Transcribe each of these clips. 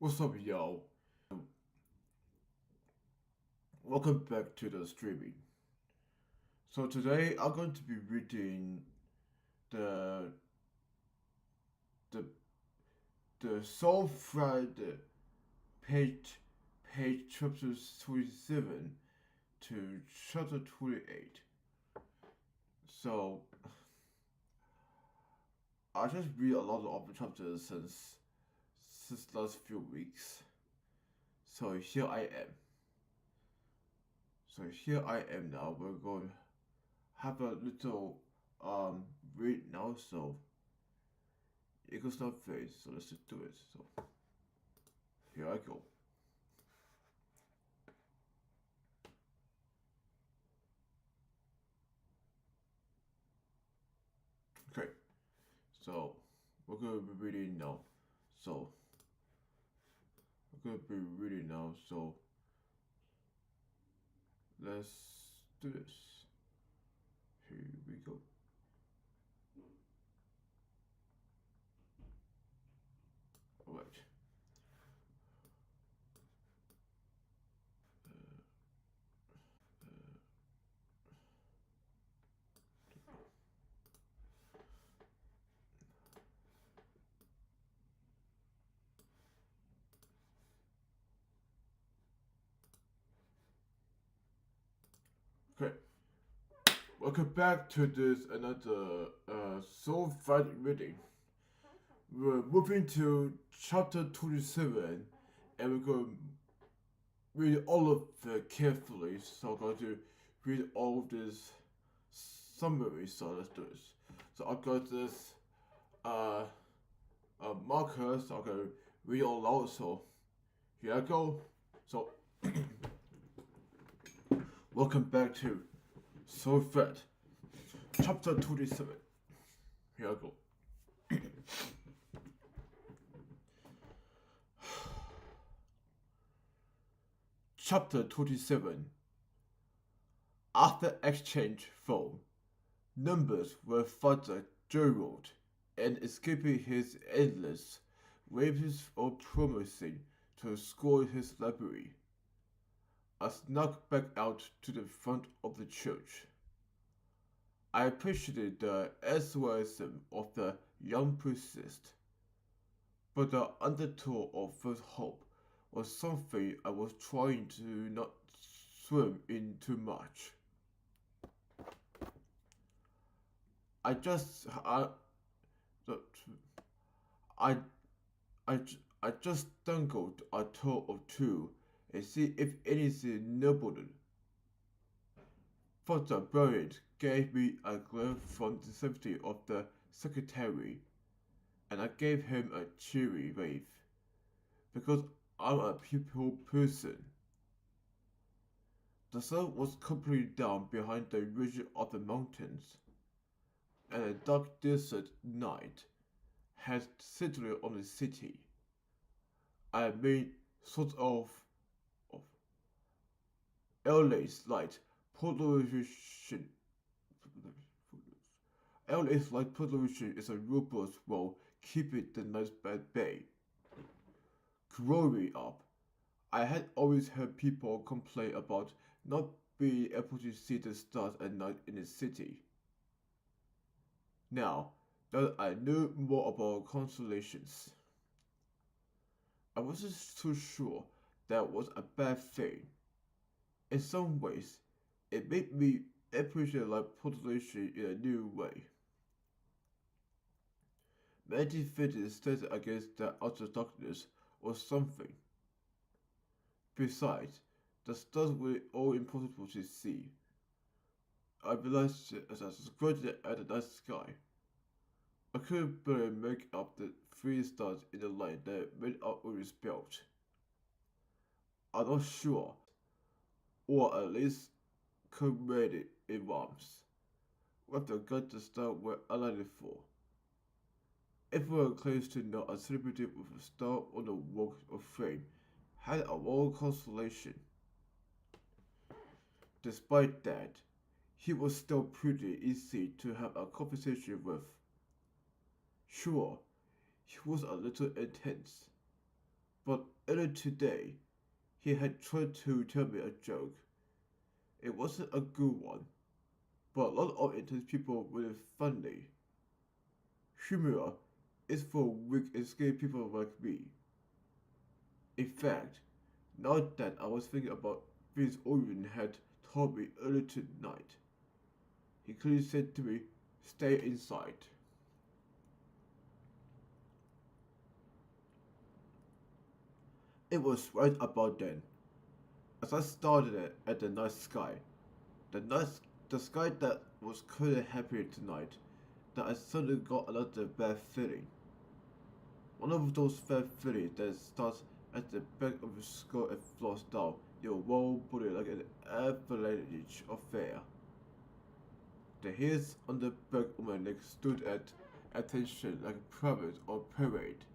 What's up, y'all? Welcome back to the streaming. So today I'm going to be reading the the the Soul Friday page chapter 27 to chapter 28. So I just read a lot of the chapters since last few weeks. So here I am. So here I am now. We're going to have a little read now. So it goes not face. So let's just do it. So here I go. Okay, so we're gonna be reading now. So we're gonna be reading now. So let's do this. Here we go. Alright. Okay. Welcome back to this another soul fight reading. We're moving to chapter 27 and we're going to read all of it carefully. So I'm going to read all of this summary. So let's do this. So I've got this uh, marker. So I'm going to read all out. So here I go. So welcome back to Soul Fight chapter 27. Here I go. Chapter 27. After exchange phone, numbers were Father Gerald and escaping his endless waves of promising to score his library. I snuck back out to the front of the church. I appreciated the enthusiasm of the young priest, but the undertow of first hope was something I was trying to not swim in too much. I just I I I just dangled a toe or two and see if anything nibbled. Father Bryant gave me a glance from the safety of the secretary, and I gave him a cheery wave because I'm a people person. The sun was completely down behind the ridge of the mountains, and a dark desert night had settled on the city. I made sort of LA's light pollution. LA's light pollution is a robust wall keeping the night at bay. Growing up, I had always heard people complain about not being able to see the stars at night in the city. Now that I knew more about constellations, I wasn't too sure that was a bad thing. In some ways, it made me appreciate light pollution in a new way. Many fitness stands against the outer darkness or something. Besides, the stars were all impossible to see. I realized it as I squinted at the night sky. I couldn't barely make up the three stars in the line that made up Uri's belt. I'm not sure, or at least committed in arms, what the god the star were aligned for. Everyone claims to know a celebrity with a star on the Walk of Fame had a wall constellation. Despite that, he was still pretty easy to have a conversation with. Sure, he was a little intense, But earlier today, he had tried to tell me a joke. It wasn't a good one, but a lot of intense people were funny. Humor is for weak and scared people like me. In fact, now that I was thinking about things Orion had told me earlier tonight, he clearly said to me, "Stay inside." It was right about then, as I started at the night sky. The night, the sky that was clearly happier tonight, that I suddenly got another bad feeling. One of those bad feelings that starts at the back of your skull and flows down your whole body like an avalanche of air. The hairs on the back of my neck stood at attention like a private or parade.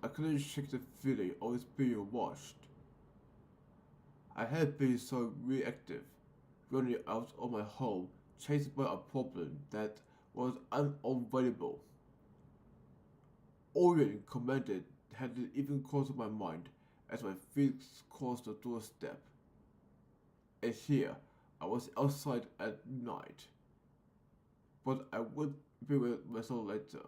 I couldn't shake the feeling I was being watched. I had been so reactive, running out of my home, chased by a problem that was unavoidable. Orion commanded hadn't even crossed my mind as my feet crossed the doorstep. And here, I was outside at night. But I would be with myself later,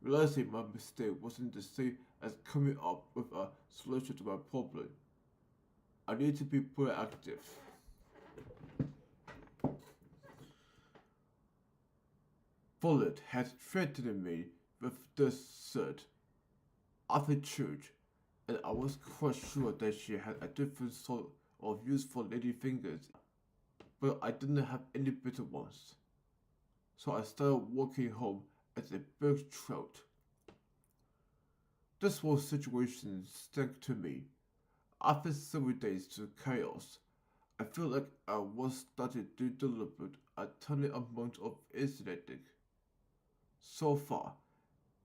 realizing my mistake wasn't the same as coming up with a solution to my problem. I need to be proactive. Violet had threatened me with the sword after church, and I was quite sure that she had a different sort of use for lady fingers, but I didn't have any better ones. So I started walking home at a big trot. This whole situation stank to me. After several days to chaos, I feel like I was starting to develop a tiny amount of aesthetic. So far,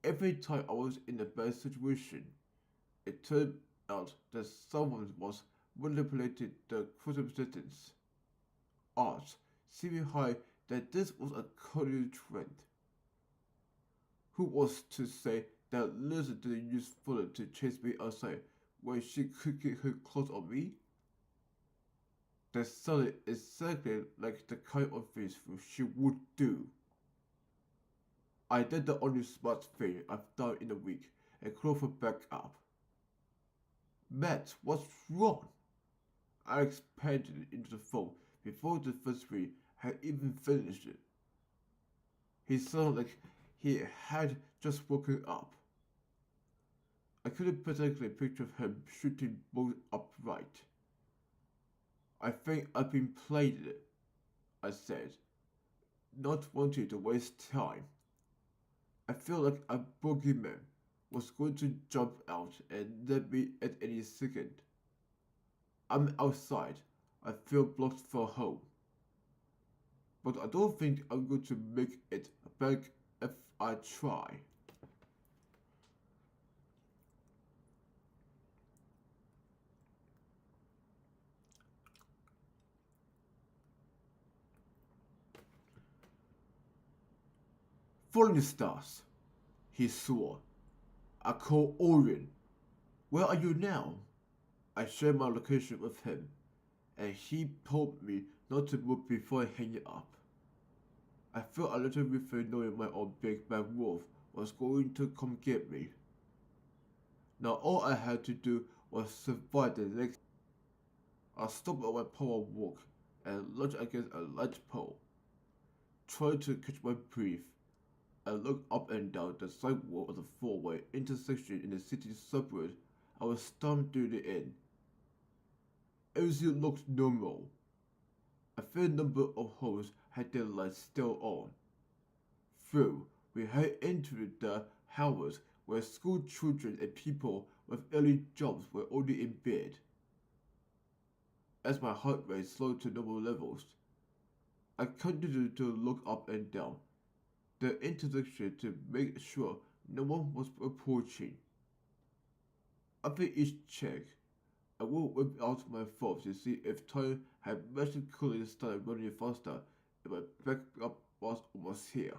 every time I was in a bad situation, it turned out that someone was manipulating the circumstances. Odds seeming high that this was a culinary trend. Who was to say that Lizzie didn't use Fuller to chase me outside when she could get her claws on me? That sounded exactly like the kind of things she would do. I did the only smart thing I've done in a week and called her back up. "Matt, what's wrong?" I expanded into the phone before the first three had even finished it. He sounded like he had just woken up. I couldn't particularly picture him shooting both upright. "I think I've been played," I said, not wanting to waste time. I feel like a boogeyman was going to jump out and nab me at any second. I'm outside. I feel blocked for home. But I don't think I'm going to make it back if I try. "Falling stars," he swore. "I call Orion. Where are you now?" I shared my location with him, and he told me not to move before hanging up. I felt a little relieved knowing my own big bad wolf was going to come get me. Now all I had to do was survive the next. I stopped at my power walk and lurched against a light pole, trying to catch my breath. I looked up and down the sidewalk of the four-way intersection in the city suburb I was stumbling in. Everything looked normal. A fair number of homes had their lights still on. Through, we had entered the houses where school children and people with early jobs were already in bed. As my heart rate slowed to normal levels, I continued to look up and down the intersection to make sure no one was approaching. After each check, I would whip out my phone to see if time had magically started running faster and my backup was almost here.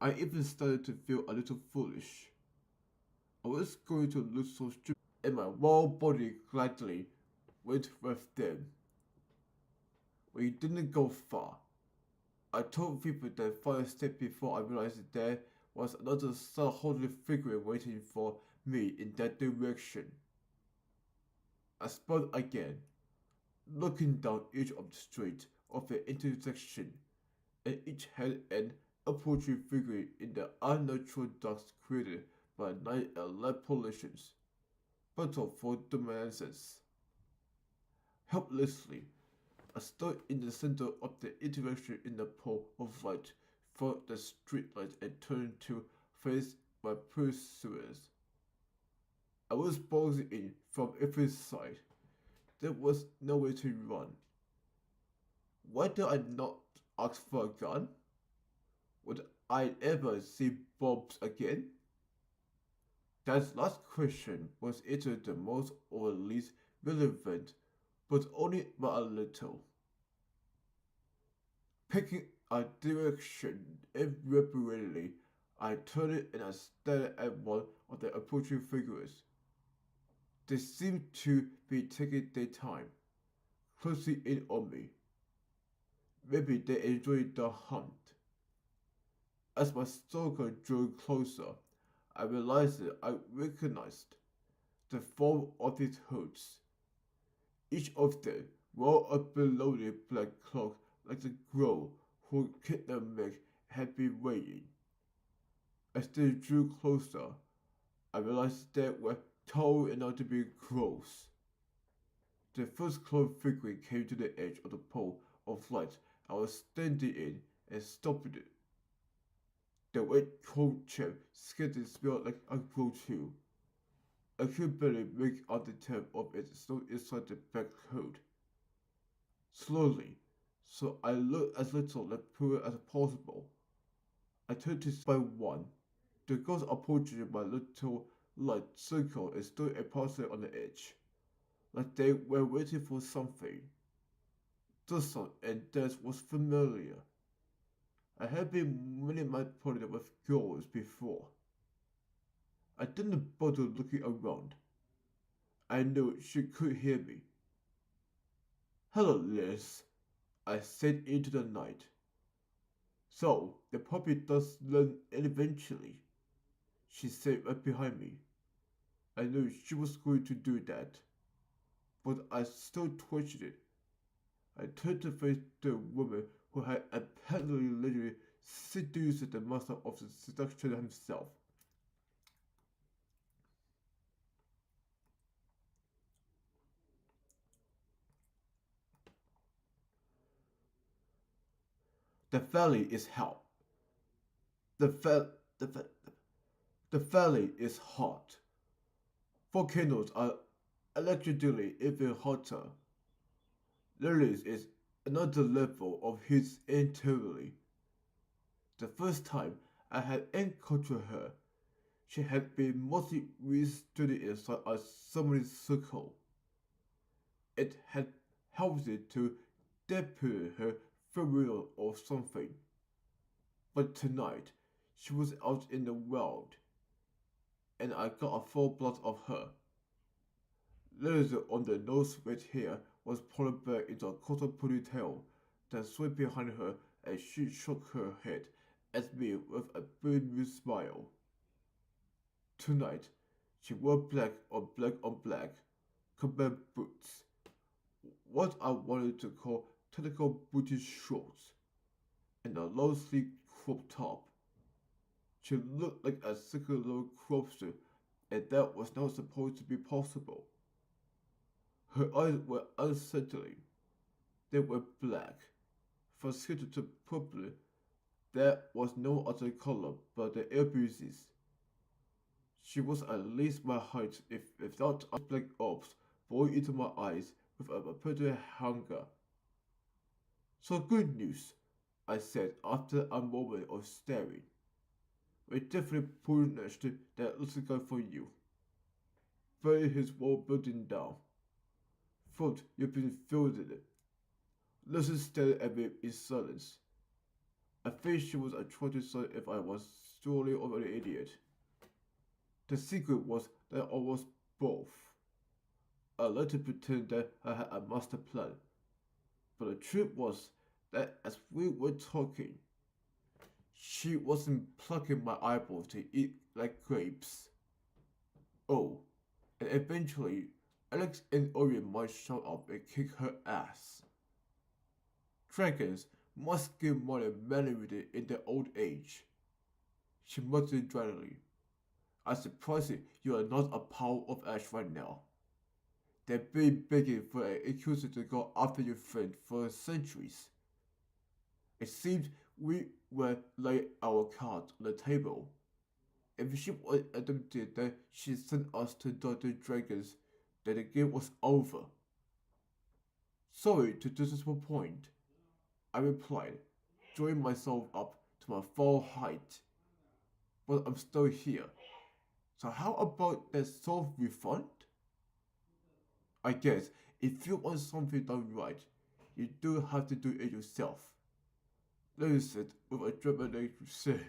I even started to feel a little foolish. I was going to look so stupid, and my whole body gladly went with them. We didn't go far. I told people that 5 steps before I realized that there was another holding figure waiting for me in that direction. I spun again, looking down each of the streets of the intersection, and each had an approaching figure in the unnatural dusk created by night and light pollutions, battle for dominance. Helplessly, I stood in the center of the interaction in the pole of light from the streetlight and turned to face my pursuers. I was bolting in from every side. There was nowhere to run. Why did I not ask for a gun? Would I ever see Bobs again? That last question was either the most or least relevant, but only by a little. Picking a direction irreparably, I turned and I stared at one of the approaching figures. They seemed to be taking their time, closing in on me. Maybe they enjoyed the hunt. As my stalker drew closer, I realized that I recognized the form of these hoods. Each of them wore a below black cloak like the girl who kidnapped Meg had been wearing. As they drew closer, I realized they were tall enough to be crows. The first cloak figure came to the edge of the pole of light I was standing in and stopped it. The wet cold chap scared and smelled like a crow too. I could barely make out the tip of it still inside the back hood. Slowly, so I looked as little like poor as possible, I turned to spy one. The ghost approaching my little light circle and stood apparently on the edge, like they were waiting for something. The sound and dance was familiar. I had been manipulated with girls before. I didn't bother looking around. I knew she could hear me. Hello, Liz, I said into the night. So, the puppy does learn eventually, she said right behind me. I knew she was going to do that, but I still twitched it. I turned to face the woman who had apparently literally seduced the master of the seduction himself. The valley is hell. The, va- the, va- the valley is hot. Volcanoes are allegedly even hotter. Lilies is another level of heat entirely. The first time I had encountered her, she had been mostly studied inside a summoning circle. It had helped to deepen her pheromone or something. But tonight, she was out in the world, and I got a full blast of her. Laser on the nose red hair was pulled back into a cotton ponytail that swept behind her as she shook her head at me with a beaming smile. Tonight, she wore black combat boots, what I wanted to call technical booty shorts, and a long sleeve crop top. She looked like a singular corpse, and that was not supposed to be possible. Her eyes were unsettling. They were black, from skin to purple. There was no other color but the air breezes. She was at least my height, if not black orbs boiled into my eyes with a perpetual hunger. So good news, I said after a moment of staring. We definitely punished that little guy for you. Burning his wall building down. Thought you'd been fielded. Lucy stared at me in silence. I think she was trying to say if I was truly over an idiot. The secret was that I was both. I like to pretend that I had a master plan, but the truth was that as we were talking, she wasn't plucking my eyeballs to eat like grapes. Oh, and eventually, Alex and Orion might show up and kick her ass. Dragons must get more than malleable in their old age. She muttered dryly. I'm surprised you are not a pile of ash right now. They've been begging for an accuser to go after your friend for centuries. It seemed we were laying our cards on the table. If she was admitted that she sent us to the dragons, then the game was over. Sorry to disappoint, I replied, drawing myself up to my full height. But I'm still here. So how about that soft refund? I guess if you want something done right, you do have to do it yourself. Lily said with a dramatic accent.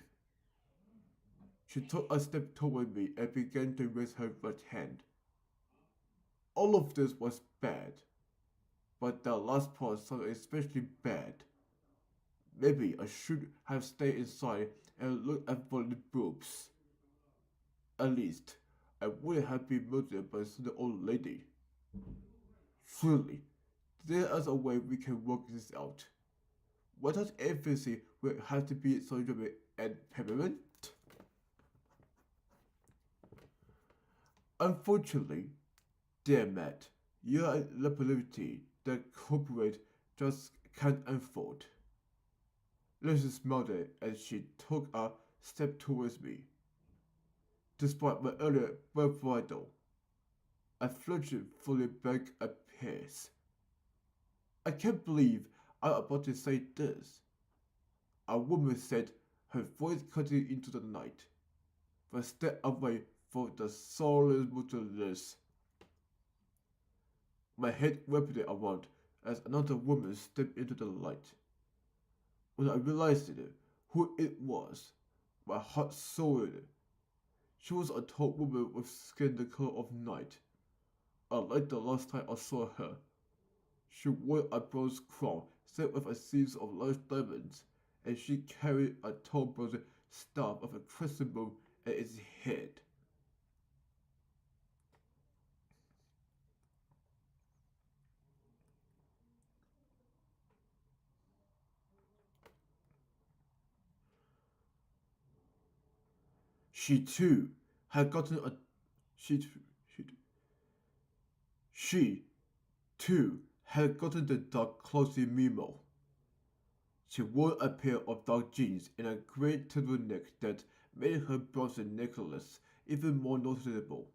She took a step toward me and began to raise her right hand. All of this was bad, but the last part sounded especially bad. Maybe I should have stayed inside and looked at the boobs. At least, I wouldn't have been murdered by some old lady. Surely, there is a way we can work this out. Why does everything will have to be so dramatic and peppermint? Unfortunately, dear Matt, you are a liability that corporate just can't afford. Lucy smiled as she took a step towards me. Despite my earlier bravado, I flinched fully back a pace. I can't believe I'm about to say this. A woman said, her voice cutting into the night. But step away from the soulless motorless. My head wrapped around as another woman stepped into the light. When I realized who it was, my heart soared. She was a tall woman with skin the color of night. Unlike the last time I saw her, she wore a bronze crown set with a series of large diamonds, and she carried a tall bronze staff of a crescent moon at its head. She too had gotten a she too, she, she too had gotten the dark closely memo. She wore a pair of dark jeans and a grey turtleneck that made her bronze necklace even more noticeable.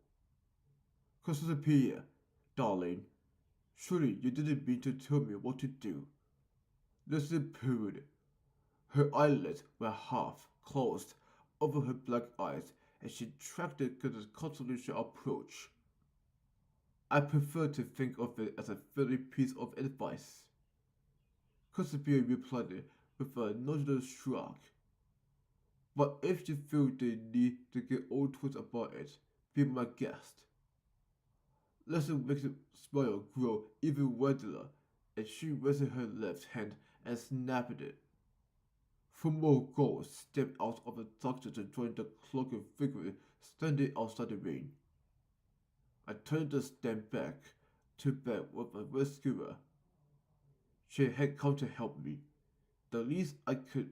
Cassiopeia, darling, surely you didn't mean to tell me what to do. Leslie purred. Her eyelids were half closed over her black eyes as she tracked the consolation approach. I prefer to think of it as a friendly piece of advice. Cassiopeia replied with a nodded shrug. But if you feel the need to get all twisted about it, be my guest. Leslie makes the smile grow even wider as she raised her left hand and snapped it. 4 more girls stepped out of the dumpster to join the cloaked figure standing outside the ring. I turned to stand back to back with my rescuer. She had come to help me. The least I could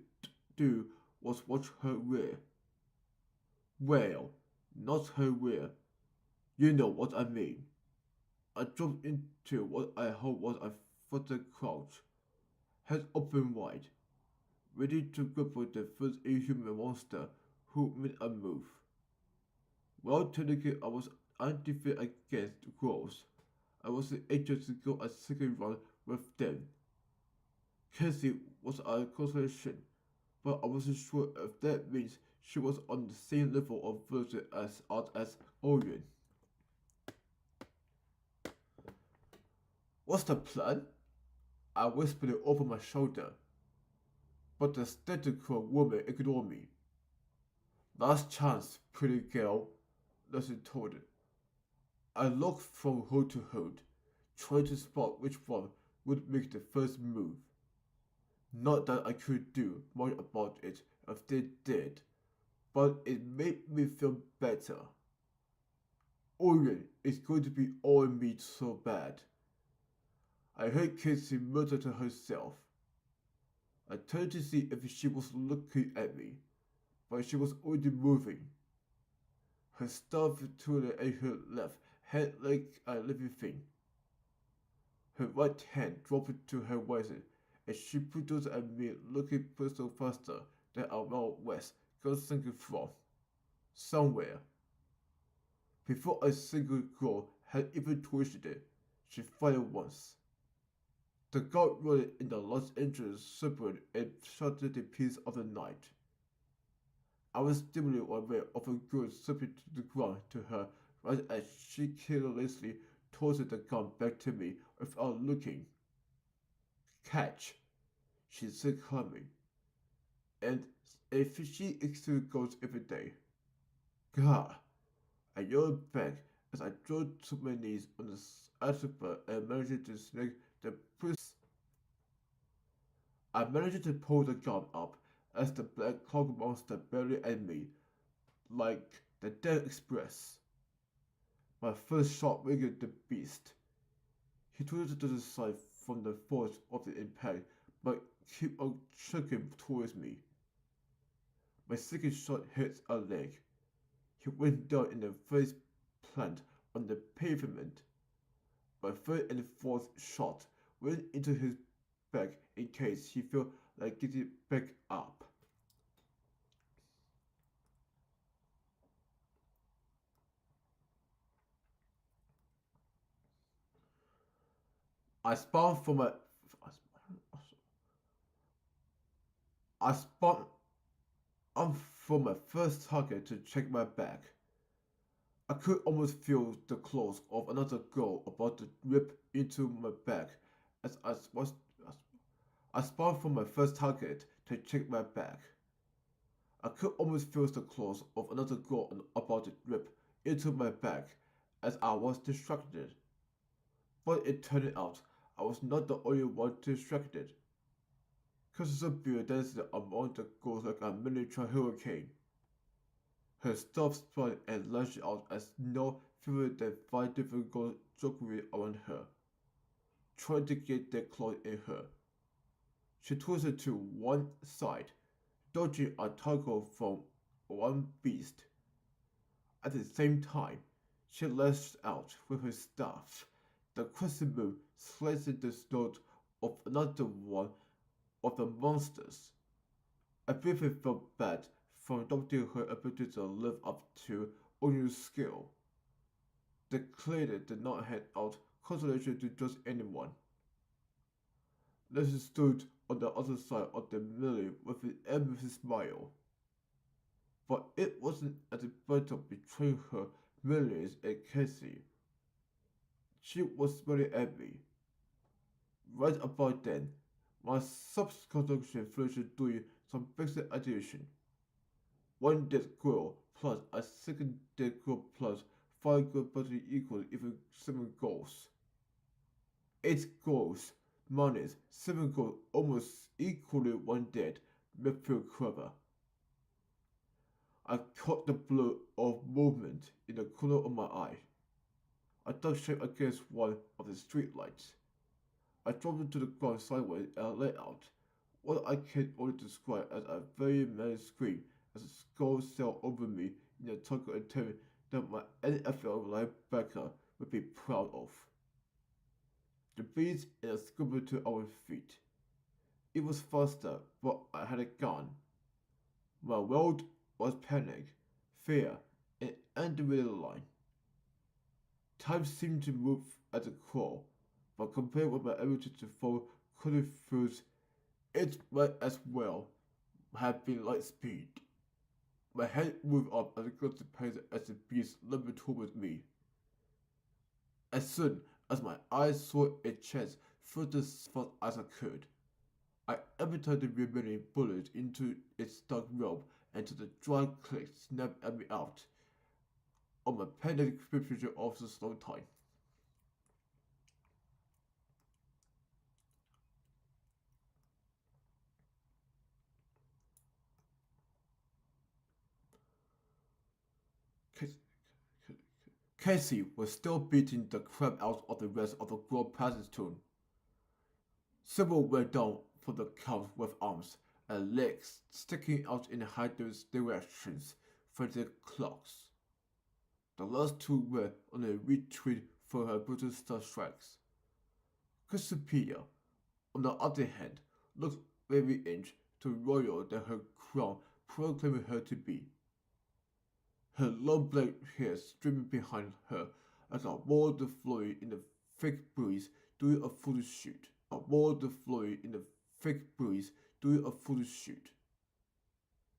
do was watch her wear. Well, not her wear. You know what I mean. I dropped into what I hoped was a footed crouch, head open wide, ready to grapple the first inhuman monster who made a move. While technically I was undefeated against Gross, I wasn't anxious to go a second round with them. Cassie was a consolation, but I wasn't sure if that means she was on the same level of virtue as art as Orion. What's the plan? I whispered over my shoulder, but the statue woman ignored me. Last chance, pretty girl, Leslie told it. I looked from hood to hood, trying to spot which one would make the first move. Not that I could do much about it if they did, but it made me feel better. Orion is going to be all me so bad. I heard Casey mutter to herself. I turned to see if she was looking at me, but she was already moving. Her staff turned at her left hand like a living thing. Her right hand dropped to her waist, and she put those at me looking pistol faster than a Wild West gun single from somewhere. Before a single girl had even twisted it, she fired once. The gun rolled in the Los Angeles suburb and shattered a piece of the night. I was dimly aware of a girl slipping to the ground to her right as she carelessly tossed the gun back to me without looking. Catch, she said calmly, and if she still goes every day. God, I yelled back as I dropped to my knees on the asphalt and managed to snag the pistol. I managed to pull the gun up as the black clock monster barely at me, like the Dead Express. My first shot winged the beast. He tilted to the side from the force of the impact, but kept on chugging towards me. My second shot hit a leg. He went down in the face plant on the pavement. My third and fourth shot went into his back in case he felt like getting back up. I spun for my I spun up for my first target to check my back. I could almost feel the claws of another girl about to rip into my back as I spun for my first target to check my back. I could almost feel the claws of another girl about to rip into my back as I was distracted. But it turned out I was not the only one distracted. Casablanca danced among the girls like a miniature hurricane. Her stuff spun and lashed out as no fewer than 5 different girls joggled around her, trying to get their claws in her. She twisted to one side, dodging a toggle from one beast. At the same time, she lashed out with her staff, the crescent moon slicing the throat of another one of the monsters. I briefly felt bad for doubting her ability to live up to Onyo's skill. The cleaner did not hand out consolation to just anyone. Leslie stood on the other side of the million with an endless smile. But it wasn't at the battle between her millions and Casey. She was smiling at me. Right about then, my subconstruction finished doing some basic addition. One dead girl plus a second dead girl plus 5 gold battery equals even 7 goals. 8 goals minus 7 goals almost equally 1 dead made me feel clever. I caught the blur of movement in the corner of my eye. I ducked straight against one of the streetlights. I dropped to the ground sideways and let out what I can only describe as a very mad scream as a skull sailed over me in a tug of attempt that my NFL linebacker would be proud of. The beast and a scrambled to our feet. It was faster, but I had a gun. My world was panic, fear, and undivided line. Time seemed to move at a crawl, but compared with my ability to follow cutting throughs, it might as well have been light speed. My head moved up at a constant pace as the beast lumbered towards me. As soon as my eyes saw its chest further as fast as I could, I emptied the remaining bullets into its dark robe until the dry click snapped at me out. on my pending picture of the slow time. Casey was still beating the crap out of the rest of the group past his turn. Several were down for the count with arms and legs sticking out in hideous directions for their clocks. The last two were on a retreat for her brutal star strikes. Cassiopeia, on the other hand, looked every inch too royal than her crown proclaimed her to be. Her long black hair streaming behind her as a wall of flowing in the thick breeze doing a photo shoot. A wall of flowing in the thick breeze doing a photo shoot.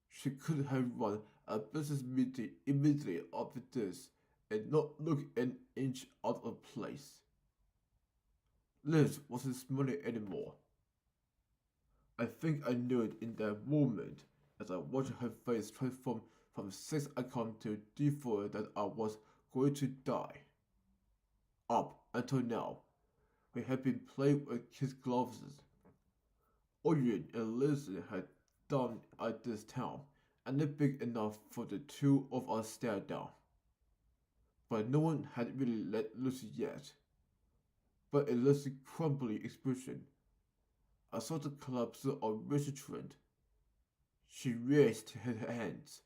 She could have run a business meeting immediately after this and not look an inch out of place. Liz wasn't smiling anymore. I think I knew it in that moment as I watched her face transform from 6 icon to D4 that I was going to die. Up until now, we had been playing with kids' gloves. Orion and Lizzie had done at this town, and it big enough for the two of us stare down. But no one had really let Lucy yet. But a Lucy crumbly expression. I saw the collapse of Richard Trent. She raised her hands.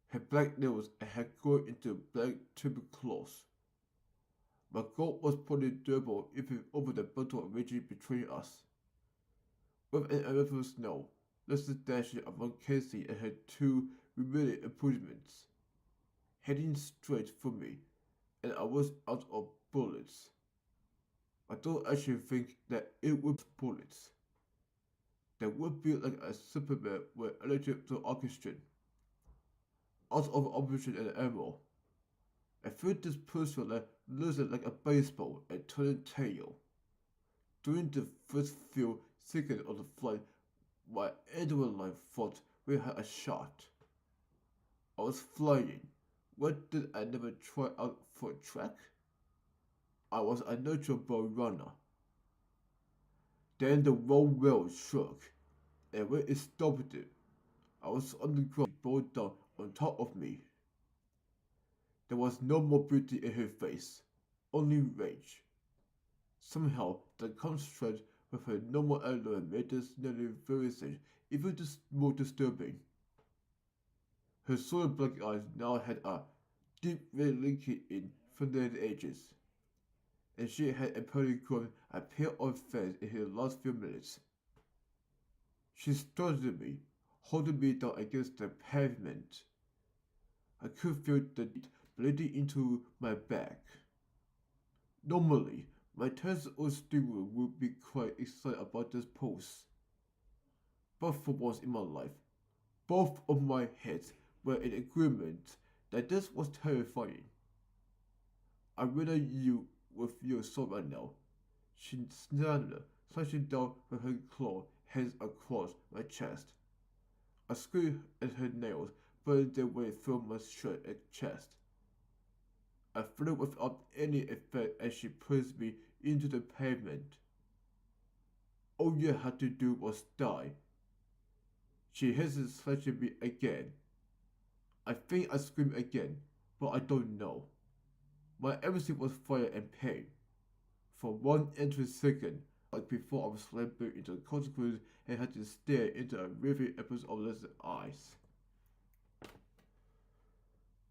Her black nails and hair grown into black tubular claws. My goal was probably durable even over the bundle of rigid between us. With an irreverent snow, Leslie dashing among Casey and her two remaining improvements, heading straight for me, and I was out of bullets. I don't actually think that it would be bullets. That would be like a Superman with electric to orchestra. Out of operation and ammo. I feel this person like losing like a baseball and turning tail. During the first few seconds of the flight, my adrenaline thought we had a shot. I was flying. What did I never try out for a track? I was a natural born runner. Then the roll wheel shook, and when it stopped it, I was on the ground, brought down on top of me. There was no more beauty in her face, only rage. Somehow, the contrast with her normal allure made this nearly very sad, even more disturbing. Her solid black eyes now had a deep red linking in from their edges, and she had apparently grown a pair of fangs in her last few minutes. She stared at me, holding me down against the pavement. I could feel the heat bleeding into my back. Normally, my 10-year-old student would be quite excited about this pose. But for once in my life, both of my heads were in agreement that this was terrifying. I'd rather you with your sword right now, she snarled, slashing down with her claw hands across my chest. I screamed at her nails, burning their way through my shirt and chest. I flew without any effect as she pushed me into the pavement. All you had to do was die. She hesitated, slashing me again. I think I screamed again, but I don't know. My everything was fire and pain. For 1 second, like before I was slammed back into the consequence and had to stare into a riveting episode of Leslie's eyes.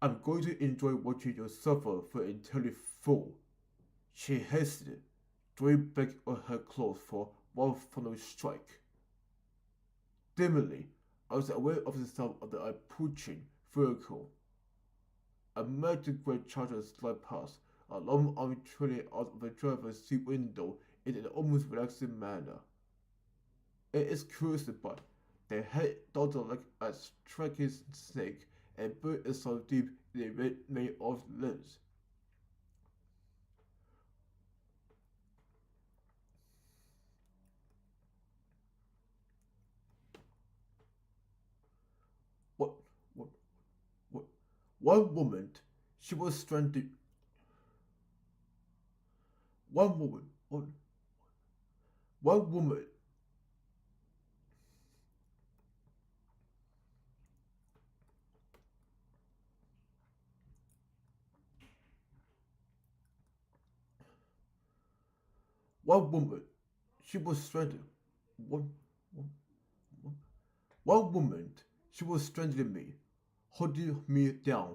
I'm going to enjoy watching you suffer for entirely full. She hesitated, drawing back on her claws for one final strike. Dimly, I was aware of the sound of the approaching vehicle. A mighty great charger slid past, a long arm trailing out of the driver's seat window in an almost relaxing manner. It is curious, but the head darted like a striking snake and buried itself deep in the red mane of limbs. What, what, what? One moment, she was stranded. One woman, one woman, one woman, she was stranded. One, one, one, one woman, she was stranding me, holding me down.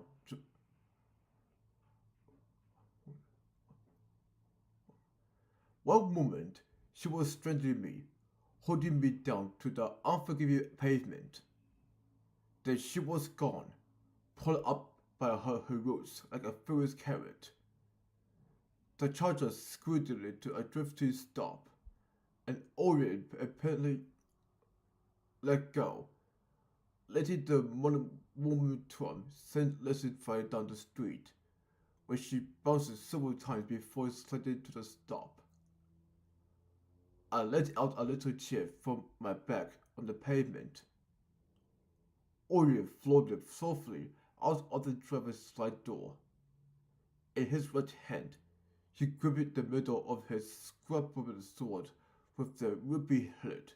One moment, she was strangling me, holding me down to the unforgiving pavement. Then she was gone, pulled up by her roots like a furious carrot. The charger scooted to a drifting stop, and Orion apparently let go, letting the momentum send Leslie flying down the street, where she bounced several times before sliding to the stop. I let out a little cheer from my back on the pavement. Orion floated softly out of the driver's side door. In his right hand, he gripped the middle of his scrap-woven sword with the ruby hilt.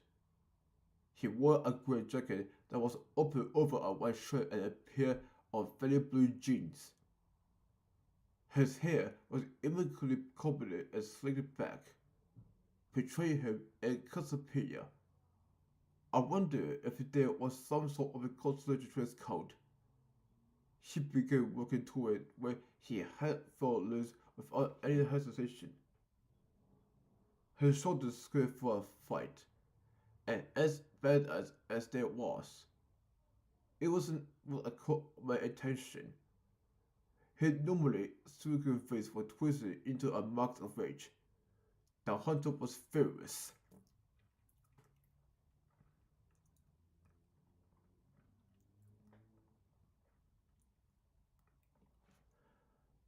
He wore a grey jacket that was open over a white shirt and a pair of very blue jeans. His hair was immaculately combed and slicked back, portraying him in Cassiopeia. I wonder if there was some sort of a cultural dress code. He began walking toward where he had felt loose without any hesitation. His shoulders squared for a fight, and as bad as there was, it wasn't what caught my attention. His normally stricken face was twisted into a mask of rage. The hunter was furious.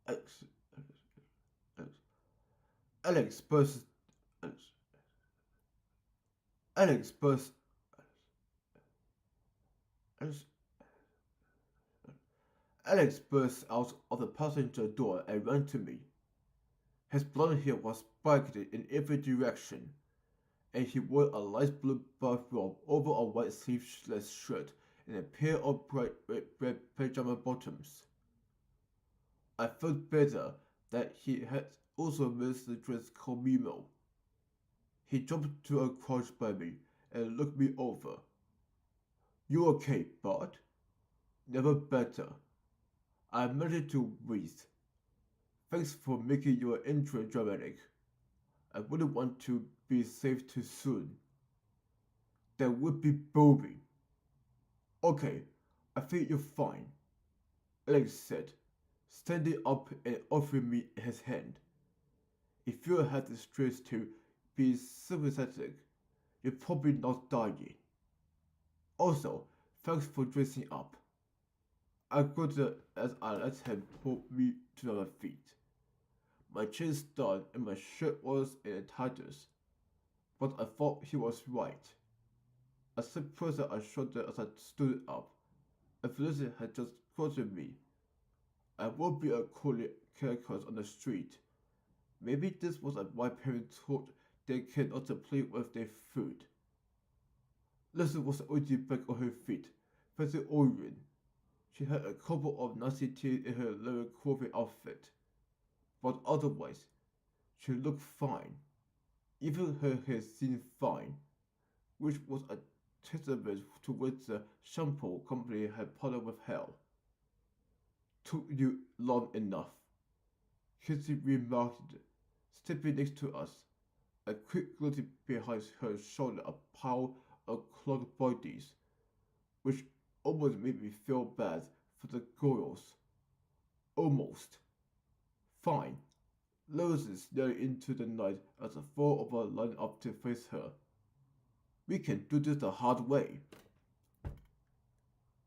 Alex, Alex burst. Alex burst. Alex, Alex burst out of the passenger door and ran to me. His blond hair was spiked in every direction, and he wore a light blue bathrobe over a white sleeveless shirt and a pair of bright red pajama bottoms. I felt better that he had also missed the dress called Mimo. He jumped to a crouch by me and looked me over. You okay, bud? Never better. I managed to breathe. Thanks for making your intro dramatic. I wouldn't want to be saved too soon. That would be Bobby. Okay, I think you're fine, Alex said, standing up and offering me his hand. If you had the strength to be sympathetic, you're probably not dying. Also, thanks for dressing up. I grunted as I let him pull me to my feet. My chin stood and my shirt was in tatters, but I thought he was right. I surprised I shuddered as I stood up. If Lizzie had just quoted me, I would be a cool character on the street. Maybe this was why parents taught their kids not to play with their food. Lizzie was already back on her feet, facing Orion. She had a couple of nasty tears in her lower clothing outfit, but otherwise, she looked fine. Even her hair seemed fine, which was a testament to what the shampoo company had partnered with Hell. Took you long enough, Kissy remarked, stepping next to us. A quick glance behind her shoulder a pile of clogged bodies, which almost made me feel bad for the girls. Almost. Fine. Roses stared into the night as the four of us lined up to face her. We can do this the hard way.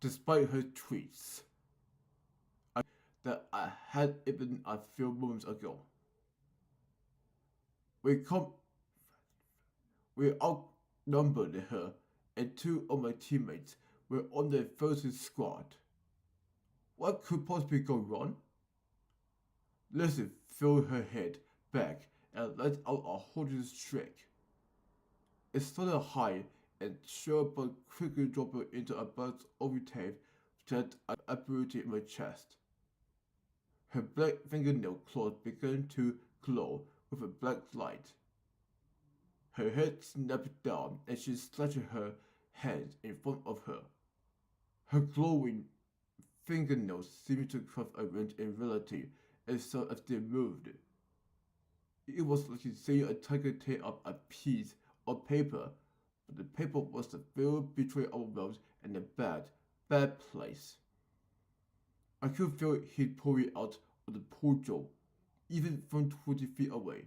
Despite her tweets that I had even a few moments ago. We outnumbered her, and two of my teammates were on the first squad. What could possibly go wrong? Leslie threw her head back and let out a hoarse shriek. It started high and short but quickly dropped into a burst of tape that appeared in her chest. Her black fingernail claws began to glow with a black light. Her head snapped down and she slashed her hands in front of her. Her glowing fingernails seemed to craft a range in reality as soon as they moved. It was like seeing a tiger tear up a piece of paper, but the paper was the very between our world and a bad, bad place. I could feel heat pouring out of the portal, even from 20 feet away.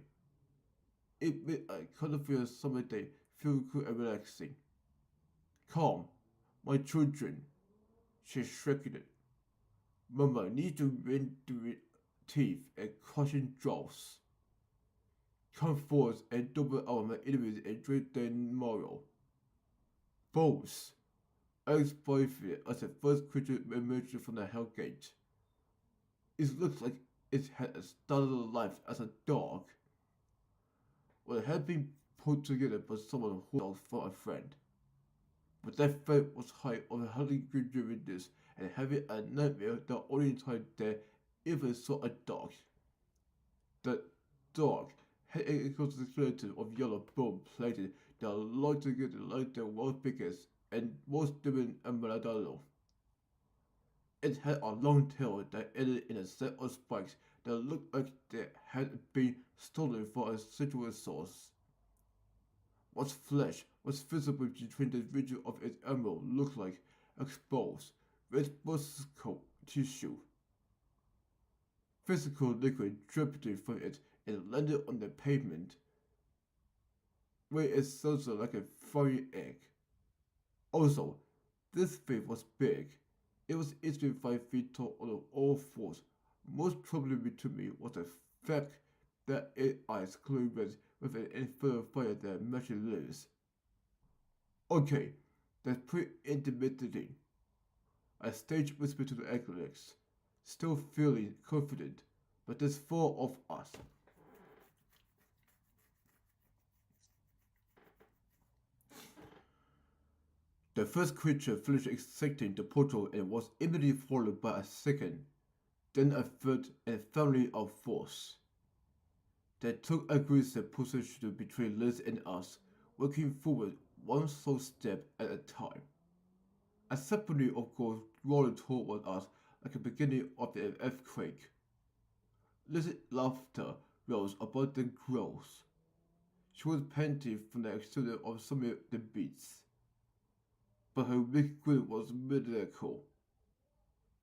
It made a colorful summer day feel cool and relaxing. Calm, my children, she shrieked. Mama needs to rend through teeth and crushing jaws. Come forth and double our my enemies and drink their marrow. Both! Alex boyfriend as the first creature emerged from the Hellgate. It looked like it had started life as a dog. Well, it had been put together by someone who was for a friend. But that friend was high on having during this and having a nightmare the only time they ever saw a dog. The dog had a skeleton of yellow bone plated that looked together like the world's biggest and most driven Ameladalo. It had a long tail that ended in a set of spikes that looked like they had been stolen from a sexual source. What flesh was visible between the region of its emerald looked like exposed, red muscle tissue. Physical liquid dripped from it and landed on the pavement, where it sounded like a fiery egg. Also, this thing was big. It was easily 5 feet tall on all fours. Most troubling to me was the fact that its eyes glowed red with an infernal fire that matched lips. Okay, that's pretty intimidating. I stage whispered to the Alex, still feeling confident, but there's four of us. The first creature finished exiting the portal and was immediately followed by a second, then a third, and finally our fourth. They took aggressive position between Liz and us, working forward one slow step at a time. A symphony of ghosts rolled toward us like the beginning of an earthquake. Liz's laughter rose above the growls. She was panting from the exterior of some of the beats, but her big grin was miracle.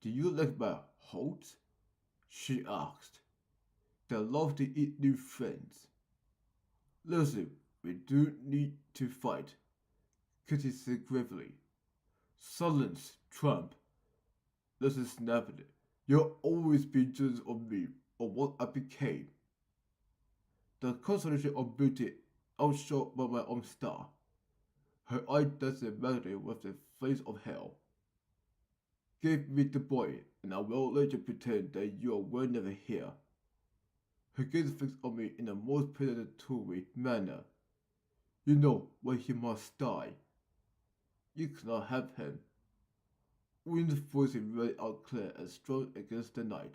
Do you like my halt? She asked. They love to eat new friends. Listen, we do need to fight, Kitty said gravely. Silence, Trump. Listen snapped. You'll always be jealous of me or what I became. The consolation of beauty outshone by my own star. Her eye danced madly with the flames of hell. Give me the boy, and I will let you pretend that you were never here. Her gaze fixed on me in the most predatory manner. You know why he must die. You cannot have him. Wind's voice rang out clear and strong against the night.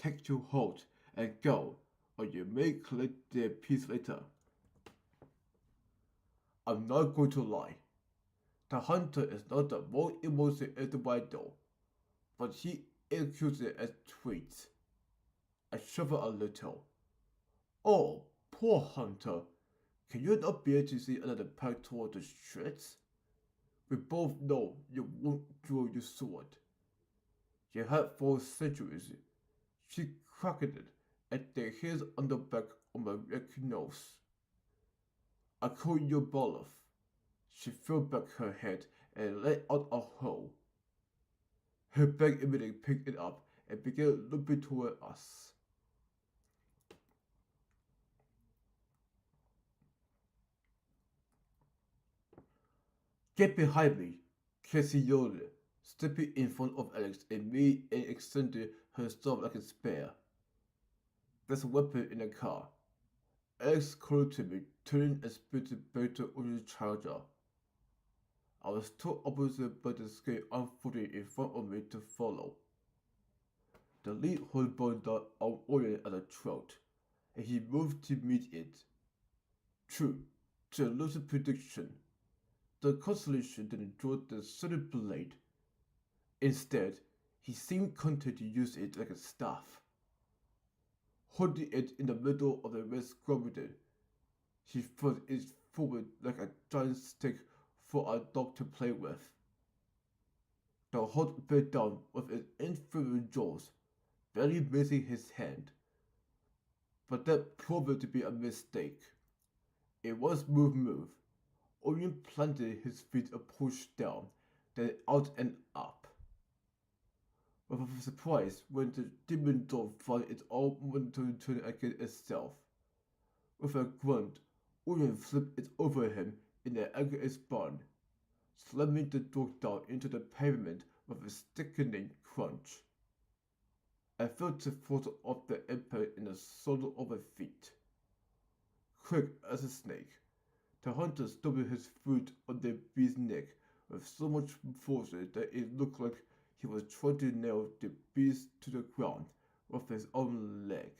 Take your halt and go, or you may collect their piece later. I'm not going to lie. The hunter is not the most emotional individual, but he executes it as tweets. I shiver a little. Oh, poor hunter. Can you not bear to see another pack toward the shreds? We both know you won't draw your sword. You had 4 centuries. She cracked it at the hairs on the back of my wrecked nose. I call you bluff. She threw back her head and let out a howl. Her back immediately picked it up and began loping toward us. Get behind me, Cassie yelled, stepping in front of Alex and me and extended herself like a spear. There's a weapon in the car. Alex called to me, turning and spitted back on the charger. I was too opposite by the scale unfolding in front of me to follow. The lead hole burned down on Orion at the throat, and he moved to meet it. True, to a lucid prediction, the constellation didn't draw the solid blade. Instead, he seemed content to use it like a staff. Holding it in the middle of the red scrubber, he thrust it forward like a giant stick for a dog to play with. The Hulk bit down with its inferior jaws, barely missing his hand. But that proved to be a mistake. It was move. Orion planted his feet a push down, then out and up. With a surprise when the demon dog found its own momentum to turn against itself. With a grunt, Orion flipped it over him in the aggregate spun, slamming the dog down into the pavement with a sickening crunch. I felt the force of the impact in the sole of my feet. Quick as a snake, the hunter stopped his foot on the beast's neck with so much force that it looked like he was trying to nail the beast to the ground with his own leg.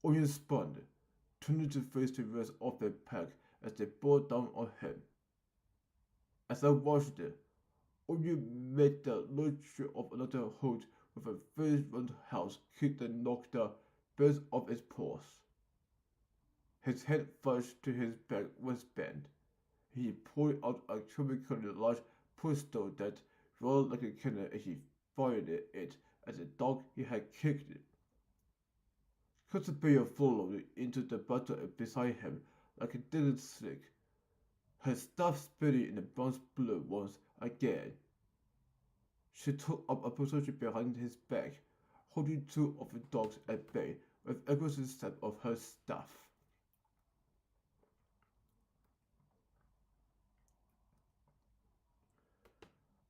Orion spun, turning to face the rest of the pack as they bore down on him. As I watched it, Orion made the nature of another hold with a very roundhouse kick that knocked the birds off its paws. His head flashed to his back waistband. He pulled out a comically large pistol that rolled like a cannon and he fired it at the dog he had kicked. Cassiopeia followed into the battle beside him like a deadly snake, her staff spinning in the bronze blue once again. She took up a position behind his back, holding two of the dogs at bay with aggressive snap of her staff.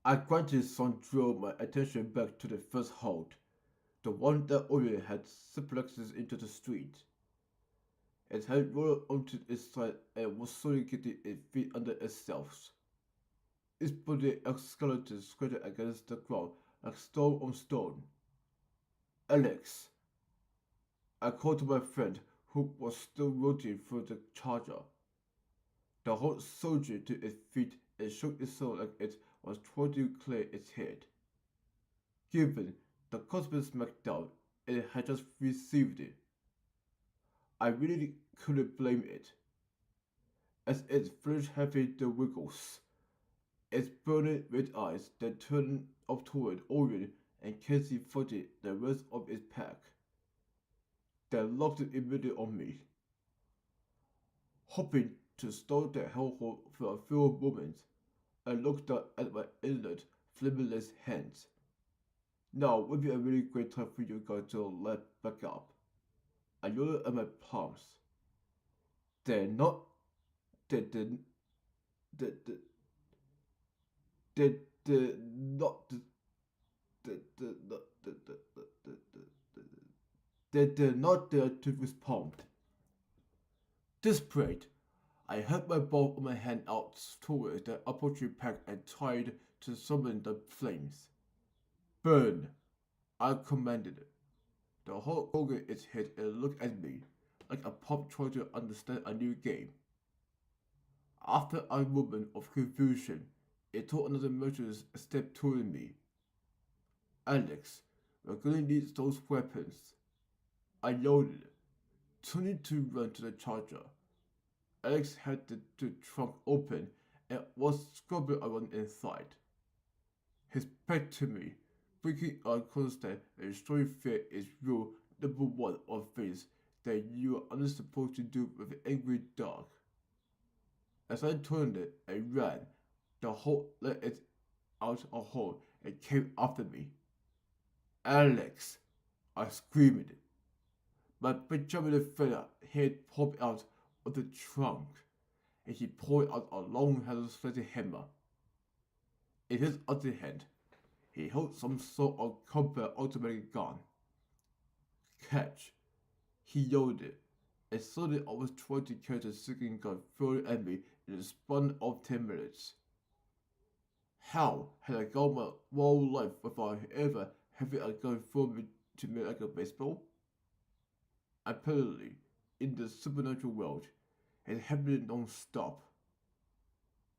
I granted some drew my attention back to the first hold, the one that Orion had suplexed into the street. It had rolled onto its side and was slowly getting its feet under itself. Its body skeleton scratched against the ground like stone on stone. Alex! I called to my friend, who was still rooting through the charger. The whole soldier to its feet and shook itself like it was trying to clear its head. Given the cosmic smackdown it had just received it, I really couldn't blame it. As its flesh having the wiggles, its burning red eyes then turned up toward Orion and Casey footed the rest of its pack. They locked it immediately on me. Hoping to stall the hellhole for a few moments, I looked down at my inert, flameless hands. Now would be a really great time for you guys to let back up. I yelled at my palms. They're not. They did. They did not. They did not dare to respond. Desperate, I held my ball of my hand out towards the approaching pack and tried to summon the flames. Burn! I commanded. The Hulk opened its head and looked at me like a pup trying to understand a new game. After a moment of confusion, it took another measured step toward me. Alex, we're gonna need those weapons. I yelled, turning to run to the charger. Alex had the trunk open and was scrubbing around inside. His back to me, breaking out constant and showing fear is rule number one of things that you are only supposed to do with an angry dog. As I turned it and ran, the Hulk let it out a hole and came after me. Alex! I screamed. My Benjamin feather head popped out of the trunk, and he pulled out a long-handled sledge hammer. In his other hand, he held some sort of combat automatic gun. Catch! He yelled it, and suddenly I was trying to catch a second gun thrown at me in the span of 10 minutes. How had I gone my whole life without ever having a gun thrown to me like a baseball? Apparently, in the supernatural world, it happened non-stop.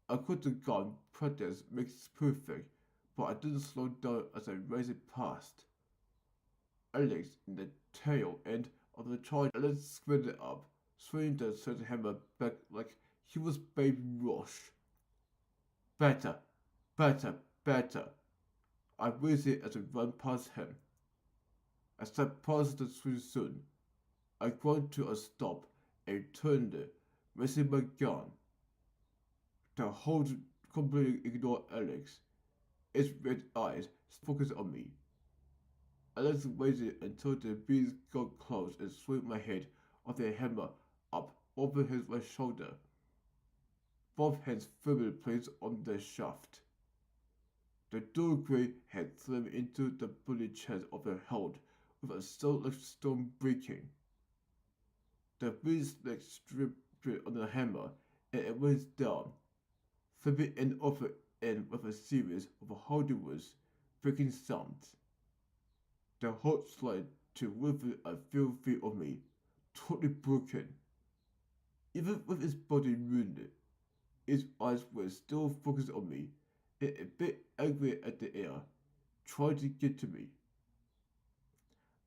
I could have gone practice makes perfect, but I didn't slow down as I raced past. Alex in the tail end of the charge. Alex squared up, swinging the sledgehammer back like he was Babe Rush. Better, better, better. I waited as I ran past him. As I passed the swing soon, I ground to a stop and turned, raising my gun. The hold completely ignored Alex. Its red eyes focused on me. Alex waited until the beast got close and swung my head of the hammer up over his right shoulder. Both hands firmly placed on the shaft. The dull grey head slammed into the bully chest of the hold with a sound like stone breaking. The beast's leg stripped on the hammer and it went down, flipping end over end with a series of hardwood breaking sounds. The hold slid to within a few feet of me, totally broken. Even with its body wounded, its eyes were still focused on me, and a bit angry at the air, trying to get to me.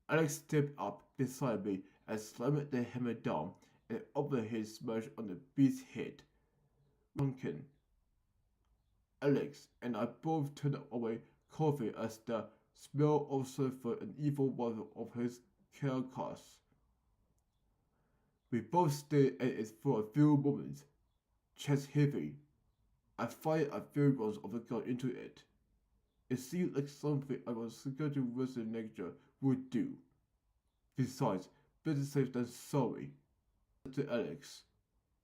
Alex stepped up beside me and slammed the hammer down, and overhead smashed on the beast's head. Pumpkin. Alex and I both turned away, coughing as the smell of sulfur and evil water of his carcass. We both stared at it for a few moments, chest heavy. I fired a few rounds of the gun into it. It seemed like something I was security wrestling lecture would do. Besides, better safe than sorry. To Alex.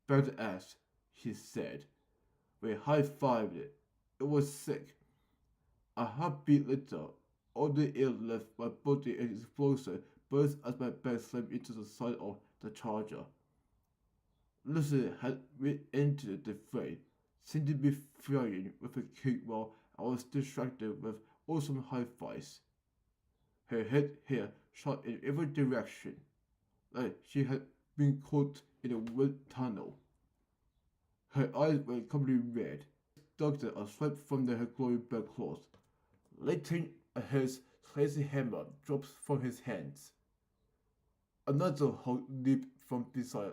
Badass, he said. We high-fived it. It was sick. A heartbeat later, all the air left my body and explosive burst as my back slammed into the side of the charger. Lucy had re-entered the fray, sending me flying with a kick while I was distracted with awesome high-fives. Her head hair shot in every direction, like she had been caught in a wind tunnel. Her eyes were completely red. Doctor a swipe from her glowing black cloth. Letting his crazy hammer drops from his hands. Another Hulk leaped from beside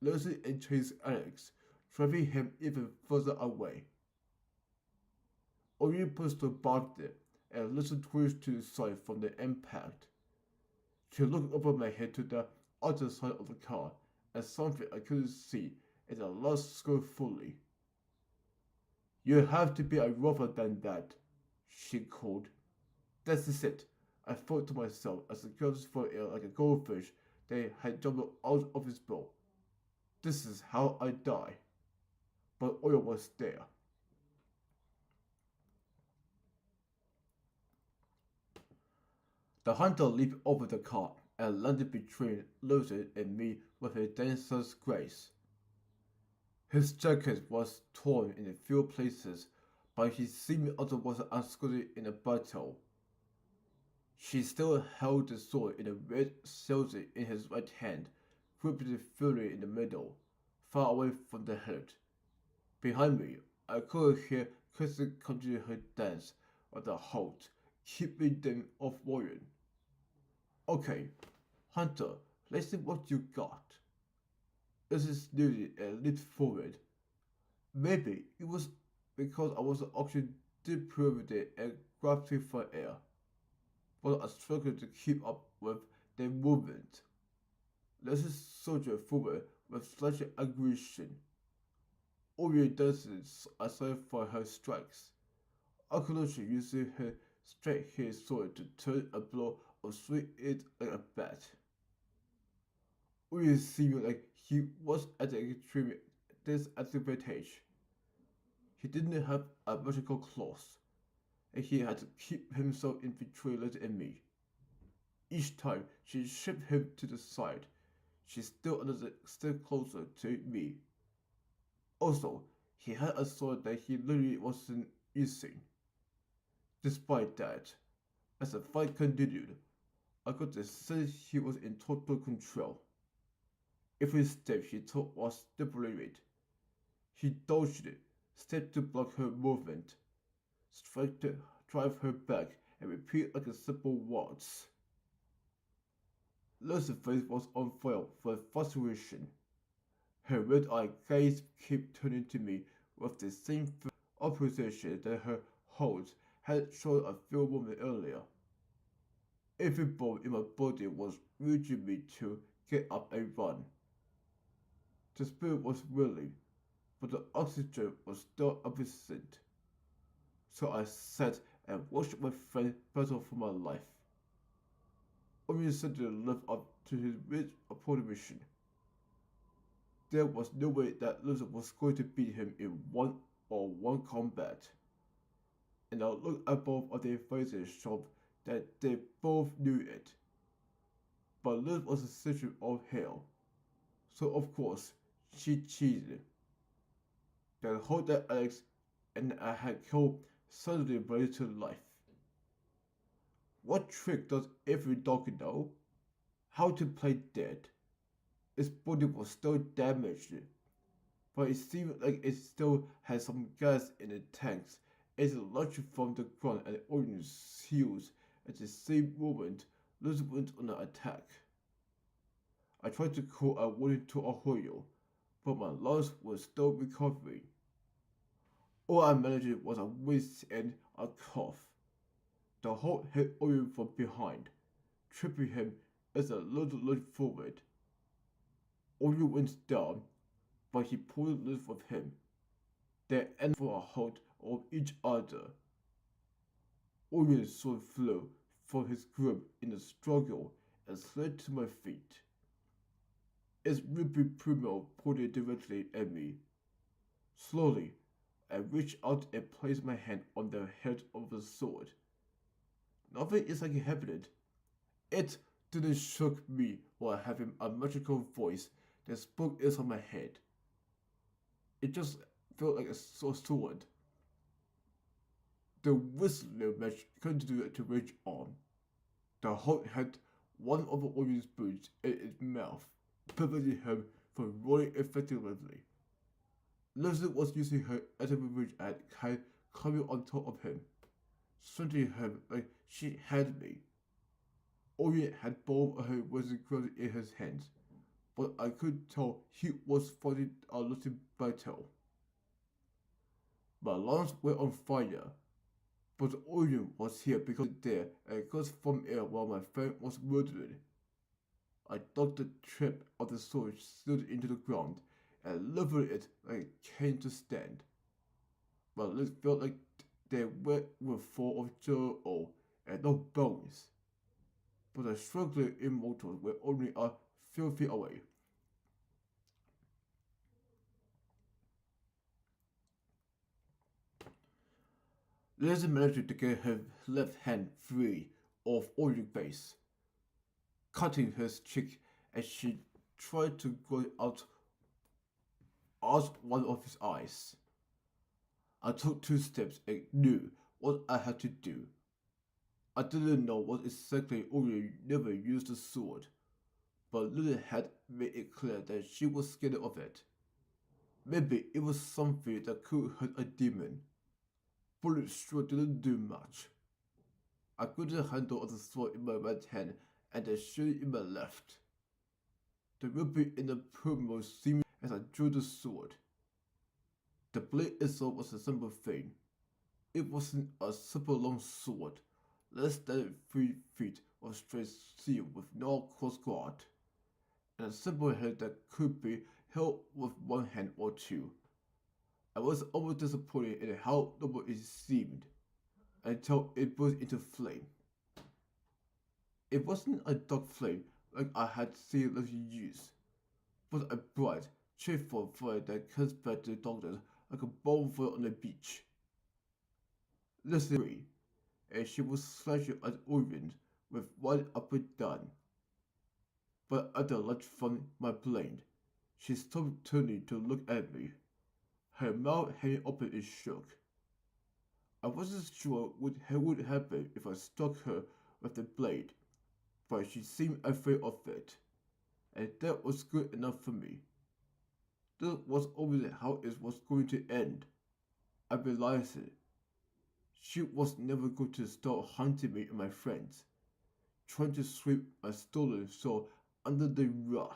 Lucy and chased Alex, driving him even further away. Olympus barked and Lucy twitched to the side from the impact. She looked over my head to the other side of the car and something I couldn't see and I lost scornfully. You have to be a rougher than that, she called. This is it, I thought to myself as the girls flew air like a goldfish that had jumped out of its bowl. This is how I die. But oil was there. The hunter leaped over the car and landed between Lucy and me with a dancer's grace. His jacket was torn in a few places, but he seemed otherwise unscathed in a battle. She still held the sword in a red shield in his right hand, gripping it firmly in the middle, far away from the hilt. Behind me, I could hear Kristen continue her dance on the halt, keeping them off Warren. Okay, Hunter, let's see what you got. Lucy sneered and leaped forward. Maybe it was because I was actually deprived and grasping for air, but I struggled to keep up with their movement. Lucy soldiered forward with such aggression. Orion danced aside for her strikes. Akinoshi using her straight-haired sword to turn a blow or swing it like a bat. Orion seemed like he was at an extreme disadvantage. He didn't have a magical claws, and he had to keep himself in between Lizzie and me. Each time she shipped him to the side, She still another step closer to me. Also, he had a sword that he literally wasn't using. Despite that, as the fight continued, I got the sense he was in total control. Every step he took was deliberate. He dodged it, stepped to block her movement, strike to drive her back, and repeat like a simple words. Lucy's face was on fire with frustration. Her red-eyed gaze kept turning to me with the same opposition that her hold had shown a few moments earlier. Every bone in my body was urging me to get up and run. The spirit was willing, but the oxygen was still absent. So I sat and watched my friend battle for my life. Only suddenly lived up to his rich mission. There was no way that Loser was going to beat him in one-on-one combat. And I looked at both of their faces showed that they both knew it. But Liz was a situation of hell. So of course, she cheated. That whole that Alex and I had killed suddenly raised to life. What trick does every dog know? How to play dead. Its body was still damaged, but it seemed like it still had some gas in the tanks as it launched from the ground and Orion's heels at the same moment Luz went on an attack. I tried to call a warning to Ahoyo, but my lungs were still recovering. All I managed was a wheeze and a cough. The Hulk hit Orion from behind, tripping him as the loader lunged forward. Orion went down, but he pulled Liz with him. They ended for a hold of each other. Orion's sword flew from his grip in the struggle and slid to my feet. Its ruby pummel pointed directly at me. Slowly, I reached out and placed my hand on the hilt of the sword. Nothing is like happened. It didn't shock me while having a magical voice that spoke inside my head. It just felt like a sword. The whistling match continued to rage on. The Hulk had one of the Orion's boots in its mouth, preventing him from rolling effectively. Leslie was using her anti-rage and kind coming on top of him, strangling him like she had me. Orion had both of her weapons grounded in his hands, but I could tell he was fighting a losing battle. My lungs were on fire, but Orion was here because there and got from air while my friend was murdered. I dug the tip of the sword slid into the ground and leveled it like a cane to stand. My legs felt like they were full of jello and no bones. But the struggling immortals were only a few feet away. Leslie managed to get her left hand free of Orion's face, cutting his cheek as she tried to gouge out one of his eyes. I took 2 steps and knew what I had to do. I didn't know what exactly Orion never used the sword, but Lily had made it clear that she was scared of it. Maybe it was something that could hurt a demon. Bullet sure didn't do much. I gripped the handle of the sword in my right hand and the shield in my left. The ruby in the pummel seemed as I drew the sword. The blade itself was a simple thing. It wasn't a super long sword, less than 3 feet of straight steel with no cross guard, and a simple hilt that could be held with one hand or two. I was almost disappointed in how noble it seemed, until it burst into flame. It wasn't a dark flame like I had seen Leslie use, but a bright, cheerful fire that comes back to the darkness like a bonfire on the beach. Leslie, and she was slashing at Orion with one upper down. but at the light from my blade, she stopped turning to look at me. Her mouth hanging open and shook. I wasn't sure what would happen if I struck her with the blade, but she seemed afraid of it, and that was good enough for me. This was always how it was going to end. I realized it. She was never going to start hunting me and my friends, trying to sweep my stolen soul under the rug.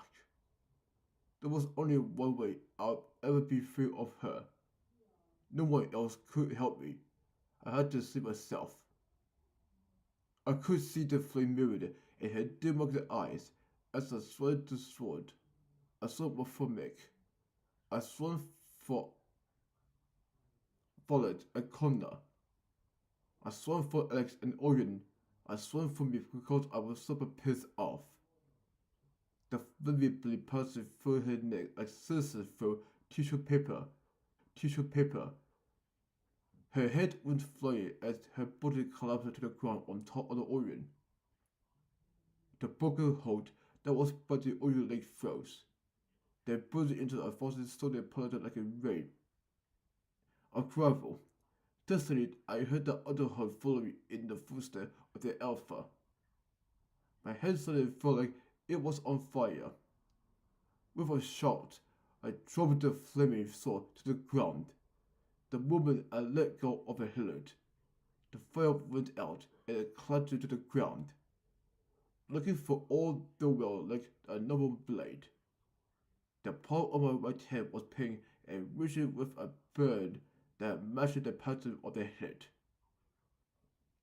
There was only one way I'd ever be free of her. No one else could help me. I had to see myself. I could see the flame mirrored in her dim-eyed eyes as I swung the sword. I swung for Mick. I swung for Violet and Connor. I swung for Alex and Orion. I swung for me because I was super pissed off. The flaming blade passed through her neck like scissors through tissue paper. Tissue paper. Her head went flying as her body collapsed to the ground on top of the Orion. The broken hold that was by the Orion leg froze. Then bursting into a faucet slowly pelted like a rain of gravel. Suddenly, I heard the other hold following in the footsteps of the Alpha. My head suddenly felt like it was on fire. With a shout, I dropped the flaming sword to the ground. The moment I let go of the hilt, the fire went out and it clattered to the ground, looking for all the while like a normal blade. The palm of my right hand was pink and wishing with a burn that matched the pattern of the hilt.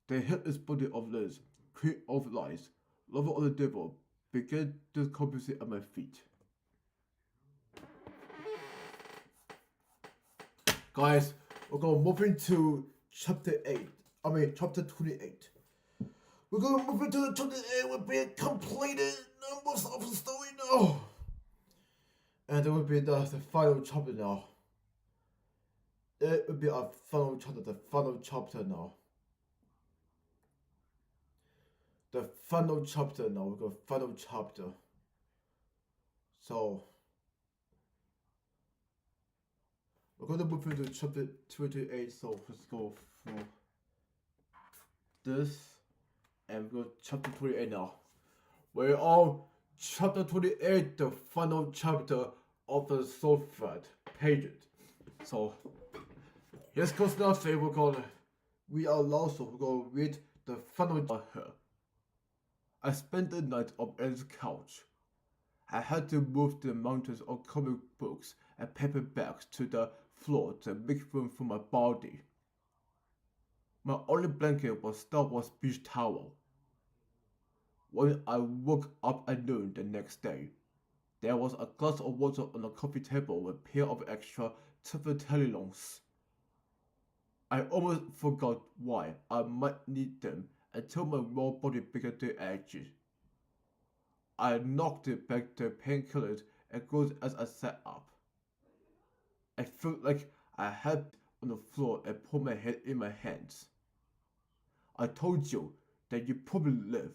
The headless body of Liz, queen of lies, lover of the devil, began decomposing at my feet. Guys, we're gonna move into chapter 8. Chapter 28. We're gonna move into the 28 with being completed numbers of the story now. And it will be the final chapter now. It will be our final chapter, the final chapter now. The final chapter now. We got final chapter. So we're gonna move into chapter 28. So let's go for this, and we go chapter 28 now. We're on chapter 28, the final chapter of the Soul Thread pages. So here's goes nothing. We are lost, so we're gonna read the final of her. I spent the night on Ellen's couch. I had to move the mountains of comic books and paperbacks to the floor to make room for my body. My only blanket was Star Wars beach towel. When I woke up at noon the next day, there was a glass of water on the coffee table with a pair of extra Tefatelons. I almost forgot why I might need them until my raw body began to itch. I knocked it back the painkillers and groaned as I sat up. I felt like I had on the floor and put my head in my hands. I told you that you probably live.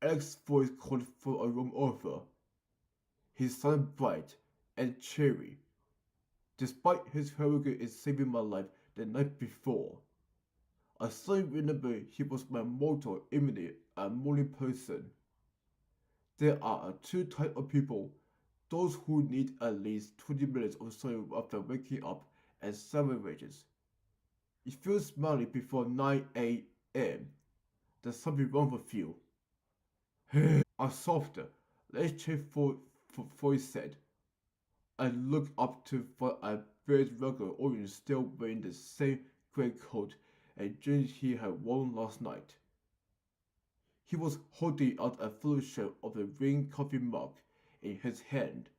Alex's voice called for a room over. He sounded bright and cheery, despite his heroic in saving my life the night before. I suddenly remembered he was my mortal enemy, a morning person. There are two types of people: those who need at least 20 minutes of sleep after waking up, and savages. If you're smiling before 9 a.m., there's something wrong with you. A softer, less cheerful voice said. I looked up to find a very regular Orion still wearing the same grey coat and jeans he had worn last night. He was holding out a fellowship of the green coffee mug in his hand.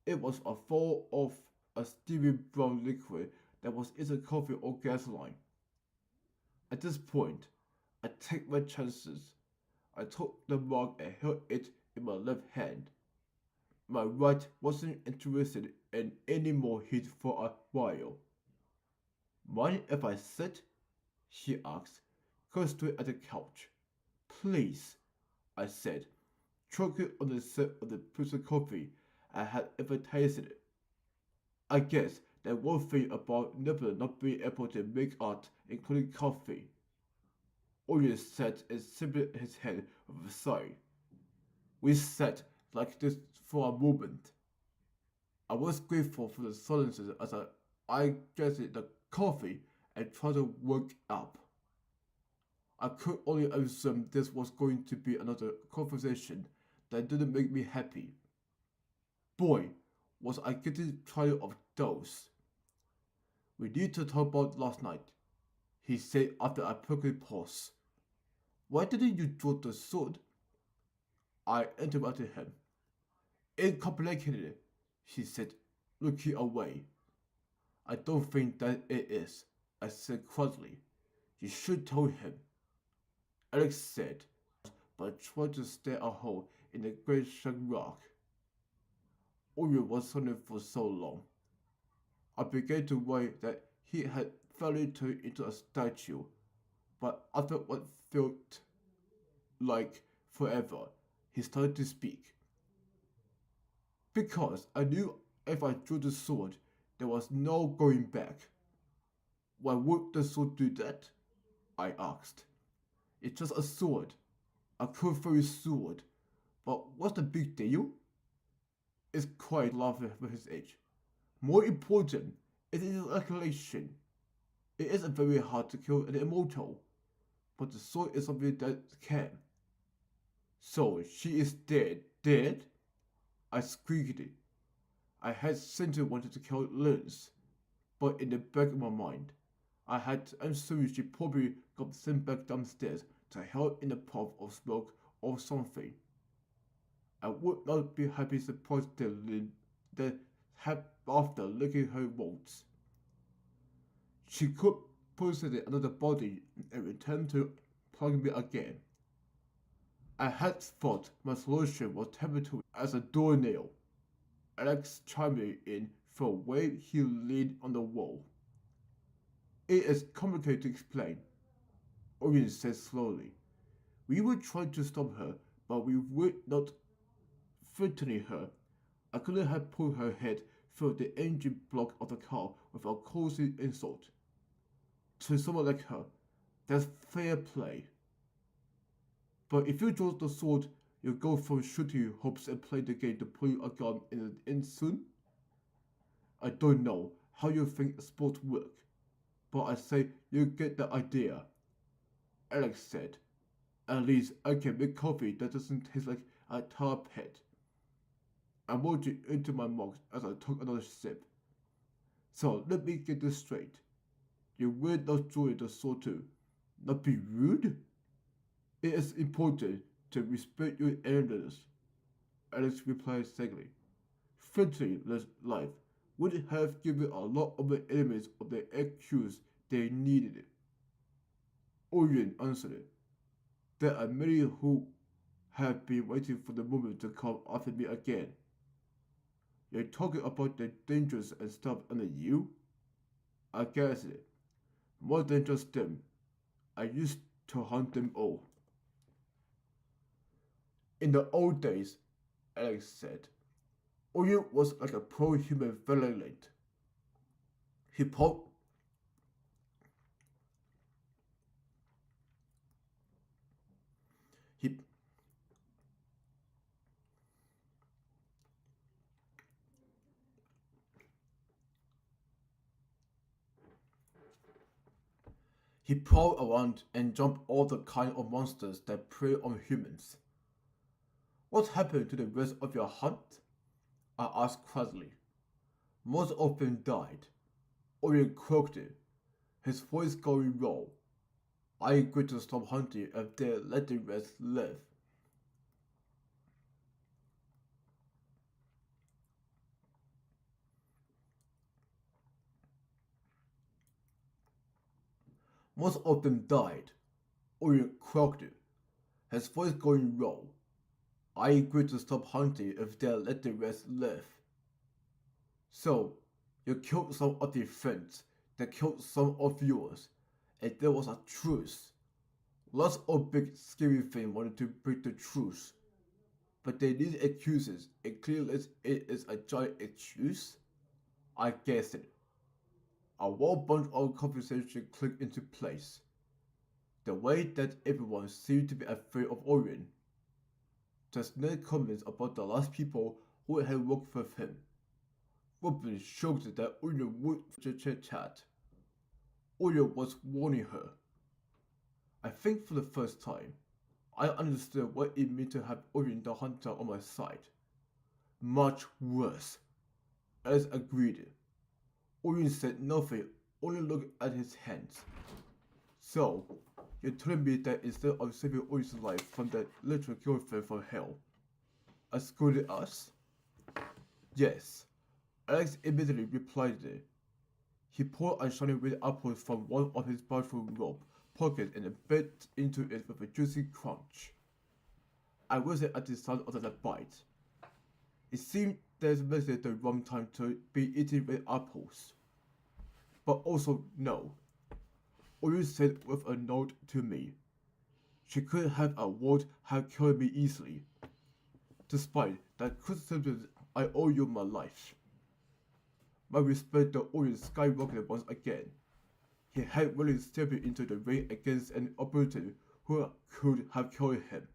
It was a full of a steamy brown liquid that was either coffee or gasoline. At this point, I took my chances. I took the mug and held it in my left hand. My right wasn't interested in any more heat for a while. Mind if I sit? She asked, going straight at the couch. Please, I said, choking on the sip of the piece of coffee I had ever tasted it. I guess that one thing about never not being able to make art, including coffee. Orion sat and simply his head with a sigh. We sat like this for a moment. I was grateful for the silences as I gathered the coffee and tried to wake up. I could only assume this was going to be another conversation that didn't make me happy. Boy, was I getting tired of those. We need to talk about last night, he said after a quick pause. Why didn't you draw the sword? I interrupted him. It's complicated, he said, looking away. I don't think that it is, I said quietly. You should tell him. Alex said, but tried to stare a hole in the great shag rock. Orion was silent for so long. I began to worry that he had finally turned into a statue, but after what felt like forever, he started to speak. Because I knew if I drew the sword, there was no going back. Why would the sword do that? I asked. It's just a sword, a curved sword. But what's the big deal? It's quite laughing for his age. More important, it is annihilation. It isn't very hard to kill an immortal, but the sword is something that can. So she is dead. Dead? I squeaked it. I had simply wanted to kill Liz, but in the back of my mind, I'm sure she probably got sent back downstairs to hell in a puff of smoke or something. I would not be happy surprised that after licking her wounds. She could possess another body and return to plug me again. I had thought my solution was temporary as a doornail. Alex chimed in for a way he leaned on the wall. It is complicated to explain, Orion said slowly. We were trying to stop her, but we were not threatening her. I couldn't have pulled her head through the engine block of the car without causing insult. To someone like her, that's fair play. But if you draw the sword, you go from shooting hopes and play the game to pulling a gun in the end soon? I don't know how you think sports work, but I say you get the idea. Alex said. At least I can make coffee that doesn't taste like a tar pit. I rolled it into my mouth as I took another sip. So let me get this straight. You will not join the sword to not be rude? It is important to respect your elders, Alex replied sadly. Friendly life would have given a lot of the elements of the excuse they needed. Orion answered. There are many who have been waiting for the moment to come after me again. You're talking about the dangers and stuff under you? I guess it. More than just them. I used to hunt them all. In the old days, Alex said, Orion was like a pro-human violent. He po- he he prowled around and jumped all the kind of monsters that prey on humans. What happened to the rest of your hunt? I asked quietly. Most of them died. Orion croaked, his voice going raw. I agreed to stop hunting if they let the rest live. Most of them died. Orion croaked, his voice going raw. I agreed to stop hunting if they let the rest live. So, you killed some of their friends, they killed some of yours, and there was a truce. Lots of big scary things wanted to break the truce. but they need excuses, and clearly it is a giant excuse. I guessed it. A whole bunch of conversation clicked into place. The way that everyone seemed to be afraid of Orion. Just no comments about the last people who had worked with him. Robin showed that Orion would chat. Orion was warning her. I think for the first time, I understood what it meant to have Orion the Hunter on my side. Much worse. Alice agreed. Orion said nothing, only looked at his hands. So, you're telling me that instead of saving Orion's life from that literal girlfriend from hell, I scolded us? Yes. Alex immediately replied it. He pulled a shiny red apple from one of his bathroom robe pockets and bit into it with a juicy crunch. I whistled at the sound of that bite. It seemed there's mostly the wrong time to be eating red apples. But also no. Orion said with a nod to me. She could have a word have killed me easily. Despite that criticism, I owe you my life. My respect to Orion skyrocketed once again. He had really stepped into the ring against an opponent who could have killed him.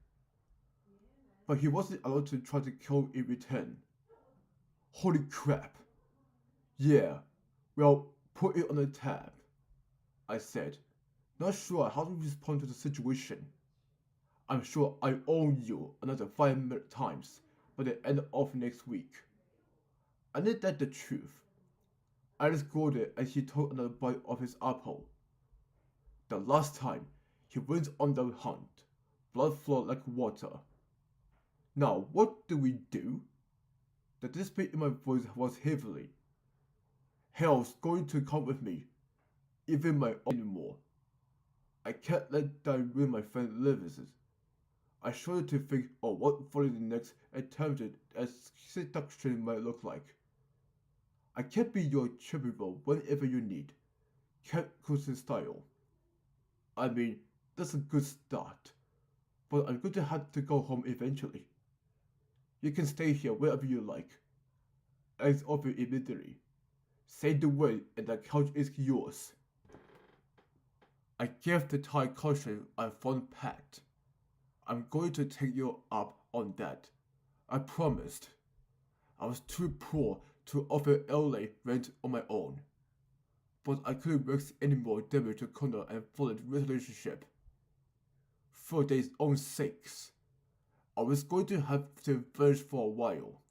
But he wasn't allowed to try to kill in return. Holy crap. Yeah, well, put it on the tab, I said, not sure how to respond to the situation. I'm sure I owe you another 5 times by the end of next week. I knew that the truth. Alice scolded as he took another bite of his apple. The last time he went on the hunt, blood flowed like water. Now what do we do? The despair in my voice was heavily. Hell's going to come with me, even my own anymore. I can't let that ruin my friend Lewis's. I shuddered to think of what following the next attempted as seduction might look like. I can be your tribunal whenever you need, Cat Cousin style. I mean, that's a good start, but I'm going to have to go home eventually. You can stay here wherever you like. Alex offered immediately. Say the word and the couch is yours. I gave the Thai caution a fond pat. I'm going to take you up on that. I promised. I was too poor to offer LA rent on my own. But I couldn't risk any more damage to Connor and Follet's relationship. For their own sakes, I was going to have to vanish for a while.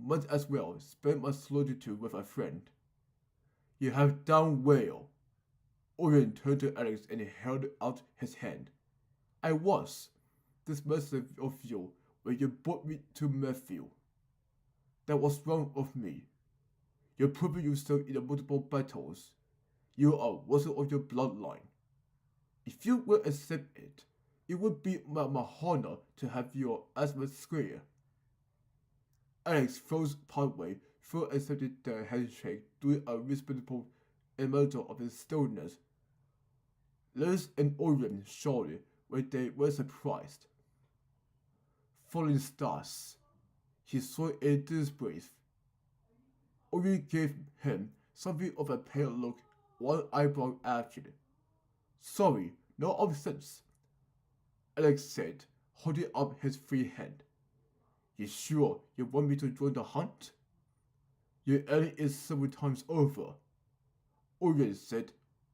Might as well spend my solitude with a friend. You have done well. Orion turned to Alex and held out his hand. I was dismissive of you when you brought me to Matthew. That was wrong of me. You're proving yourself in the multiple battles. You are worthy of your bloodline. If you will accept it, it would be my honor to have your asthma square. Alex froze partway through accepting the handshake, doing a respectable amount of his stillness. Lewis and Orion shouted when they were surprised. Falling stars. He saw a disbelief. Orion gave him something of a pale look, one eyebrow arched. Sorry, no offense, Alex said, holding up his free hand. You sure you want me to join the hunt? Your errand is several times over, Orion said,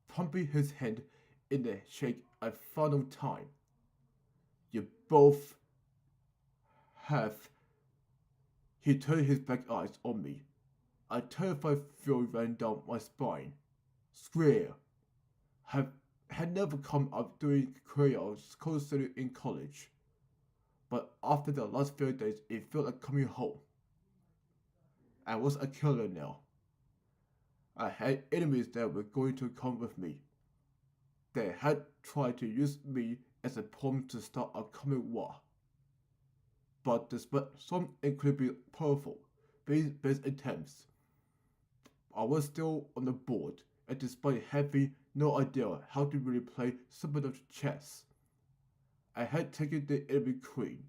pumping his hand in the shake a final time. You both have. He turned his black eyes on me. A terrified thrill ran down my spine. Square. Had never come up doing crayons constantly in college. But after the last few days, it felt like coming home. I was a killer now. I had enemies that were going to come with me. They had tried to use me as a pawn to start a coming war. But despite some incredibly powerful base attempts, I was still on the board, and despite having no idea how to really play some of chess, I had taken the enemy queen.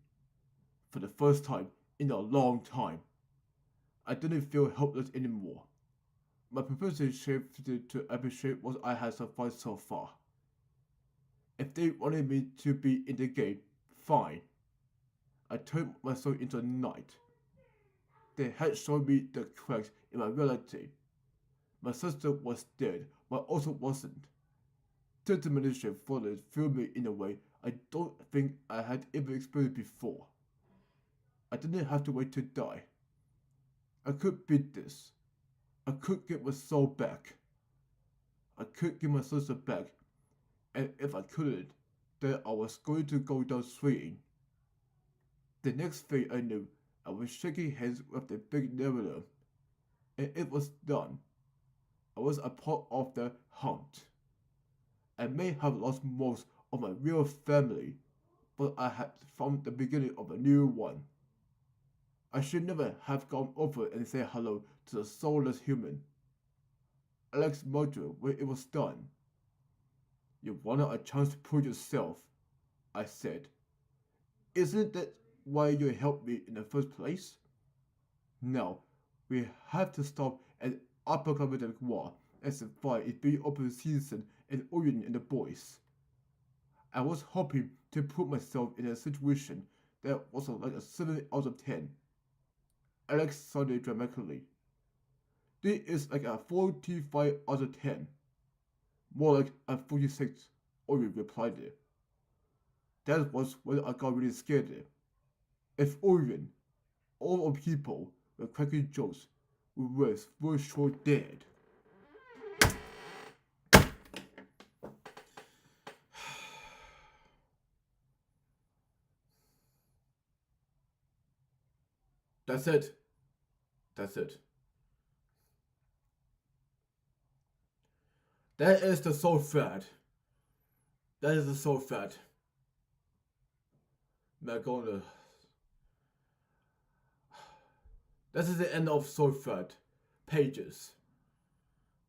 for the first time in a long time. I didn't feel helpless anymore. My perspective shifted to appreciate what I had survived so far. If they wanted me to be in the game, fine. I turned myself into a knight. They had shown me the cracks in my reality. My sister was dead, but also wasn't. Determination flooded through me in a way I don't think I had ever experienced before. I didn't have to wait to die. I could beat this. I could get my soul back. I could get my sister back, and if I couldn't, then I was going to go down swinging. The next thing I knew, I was shaking hands with the big Nebula, and it was done. I was a part of the hunt. I may have lost most of my real family, but I had found the beginning of a new one. I should never have gone over and said hello to the soulless human. Alex muttered when it was done. You wanted a chance to prove yourself, I said. Isn't that why you helped me in the first place? Now, we have to stop an apocalyptic war and survive it being open season and Orion and the boys. I was hoping to put myself in a situation that was like a 7 out of 10. Alex sounded dramatically. This is like a 45 out of 10. More like a 46, Orion replied it. That was when I got really scared. If Orion, all of people, were cracking jokes, we were for sure dead. That's it. That's it. That is the soul thread. That is the soul thread. Magona. This is the end of soul thread pages.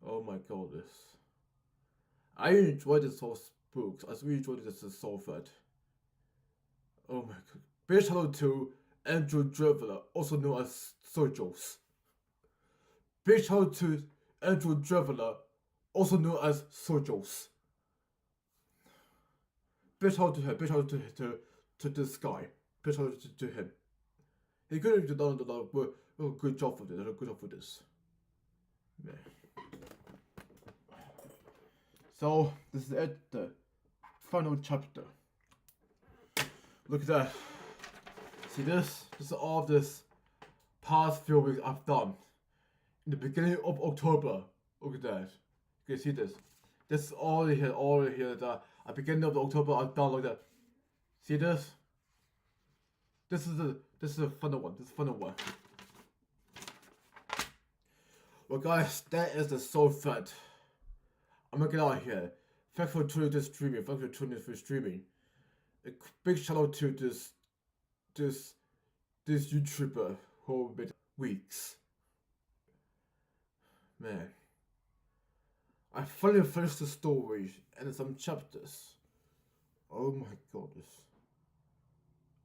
Oh my goodness. I enjoyed the soul books. I really enjoyed this soul thread. Oh my god. Big shout out to Andrew Traveler, also known as Sojos. Big shout out to Andrew Traveler, also known as Sojos. Big shout out to him. Big shout out to this guy. Big shout out to him. He could have done a good job for this. A good job for this. Yeah. So this is it. The final chapter. Look at that. See this? This is all of this past few weeks I've done. In the beginning of October. Look at that. You can see this. This is all here that at the beginning of October I've done like that. See this? This is a funny one. This is a funny one. Well guys, that is the soul thread. I'm gonna get out of here. Thanks for tuning in streaming. Thanks for tuning in for streaming. A big shout out to this YouTuber who made weeks. Man. I finally finished the story and some chapters. Oh my goodness.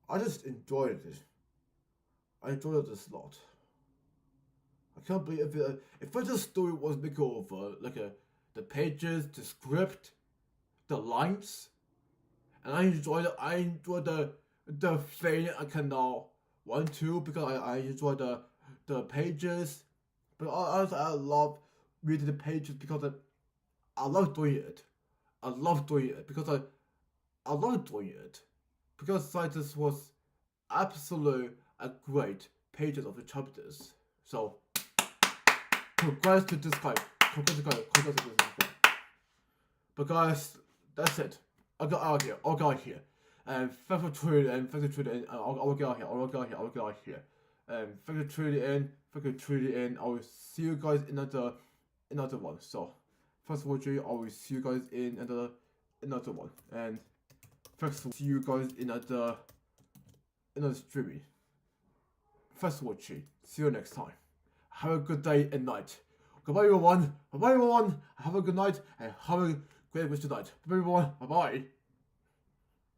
I just enjoyed it. I enjoyed this a lot. I can't believe if the story was big over, like the pages, the script, the lines, and I enjoyed the thing I can now 1, 2 because I enjoy the pages, but also I love reading the pages because I love doing it. I love doing it because I love doing it because this was absolutely a great pages of the chapters. So congrats to this guy. Congrats to this guy. But guys, that's it. I'll get out of here. And thanks for tuning in. I'll get out of here. Thanks for tuning in. I will see you guys in another one. So thanks for watching. I will see you guys in another one. And thanks for see you guys in another streaming. Thanks for watching. See you next time. Have a good day and night. Goodbye everyone. Have a good night and have a great rest of the night. Bye everyone. Bye bye.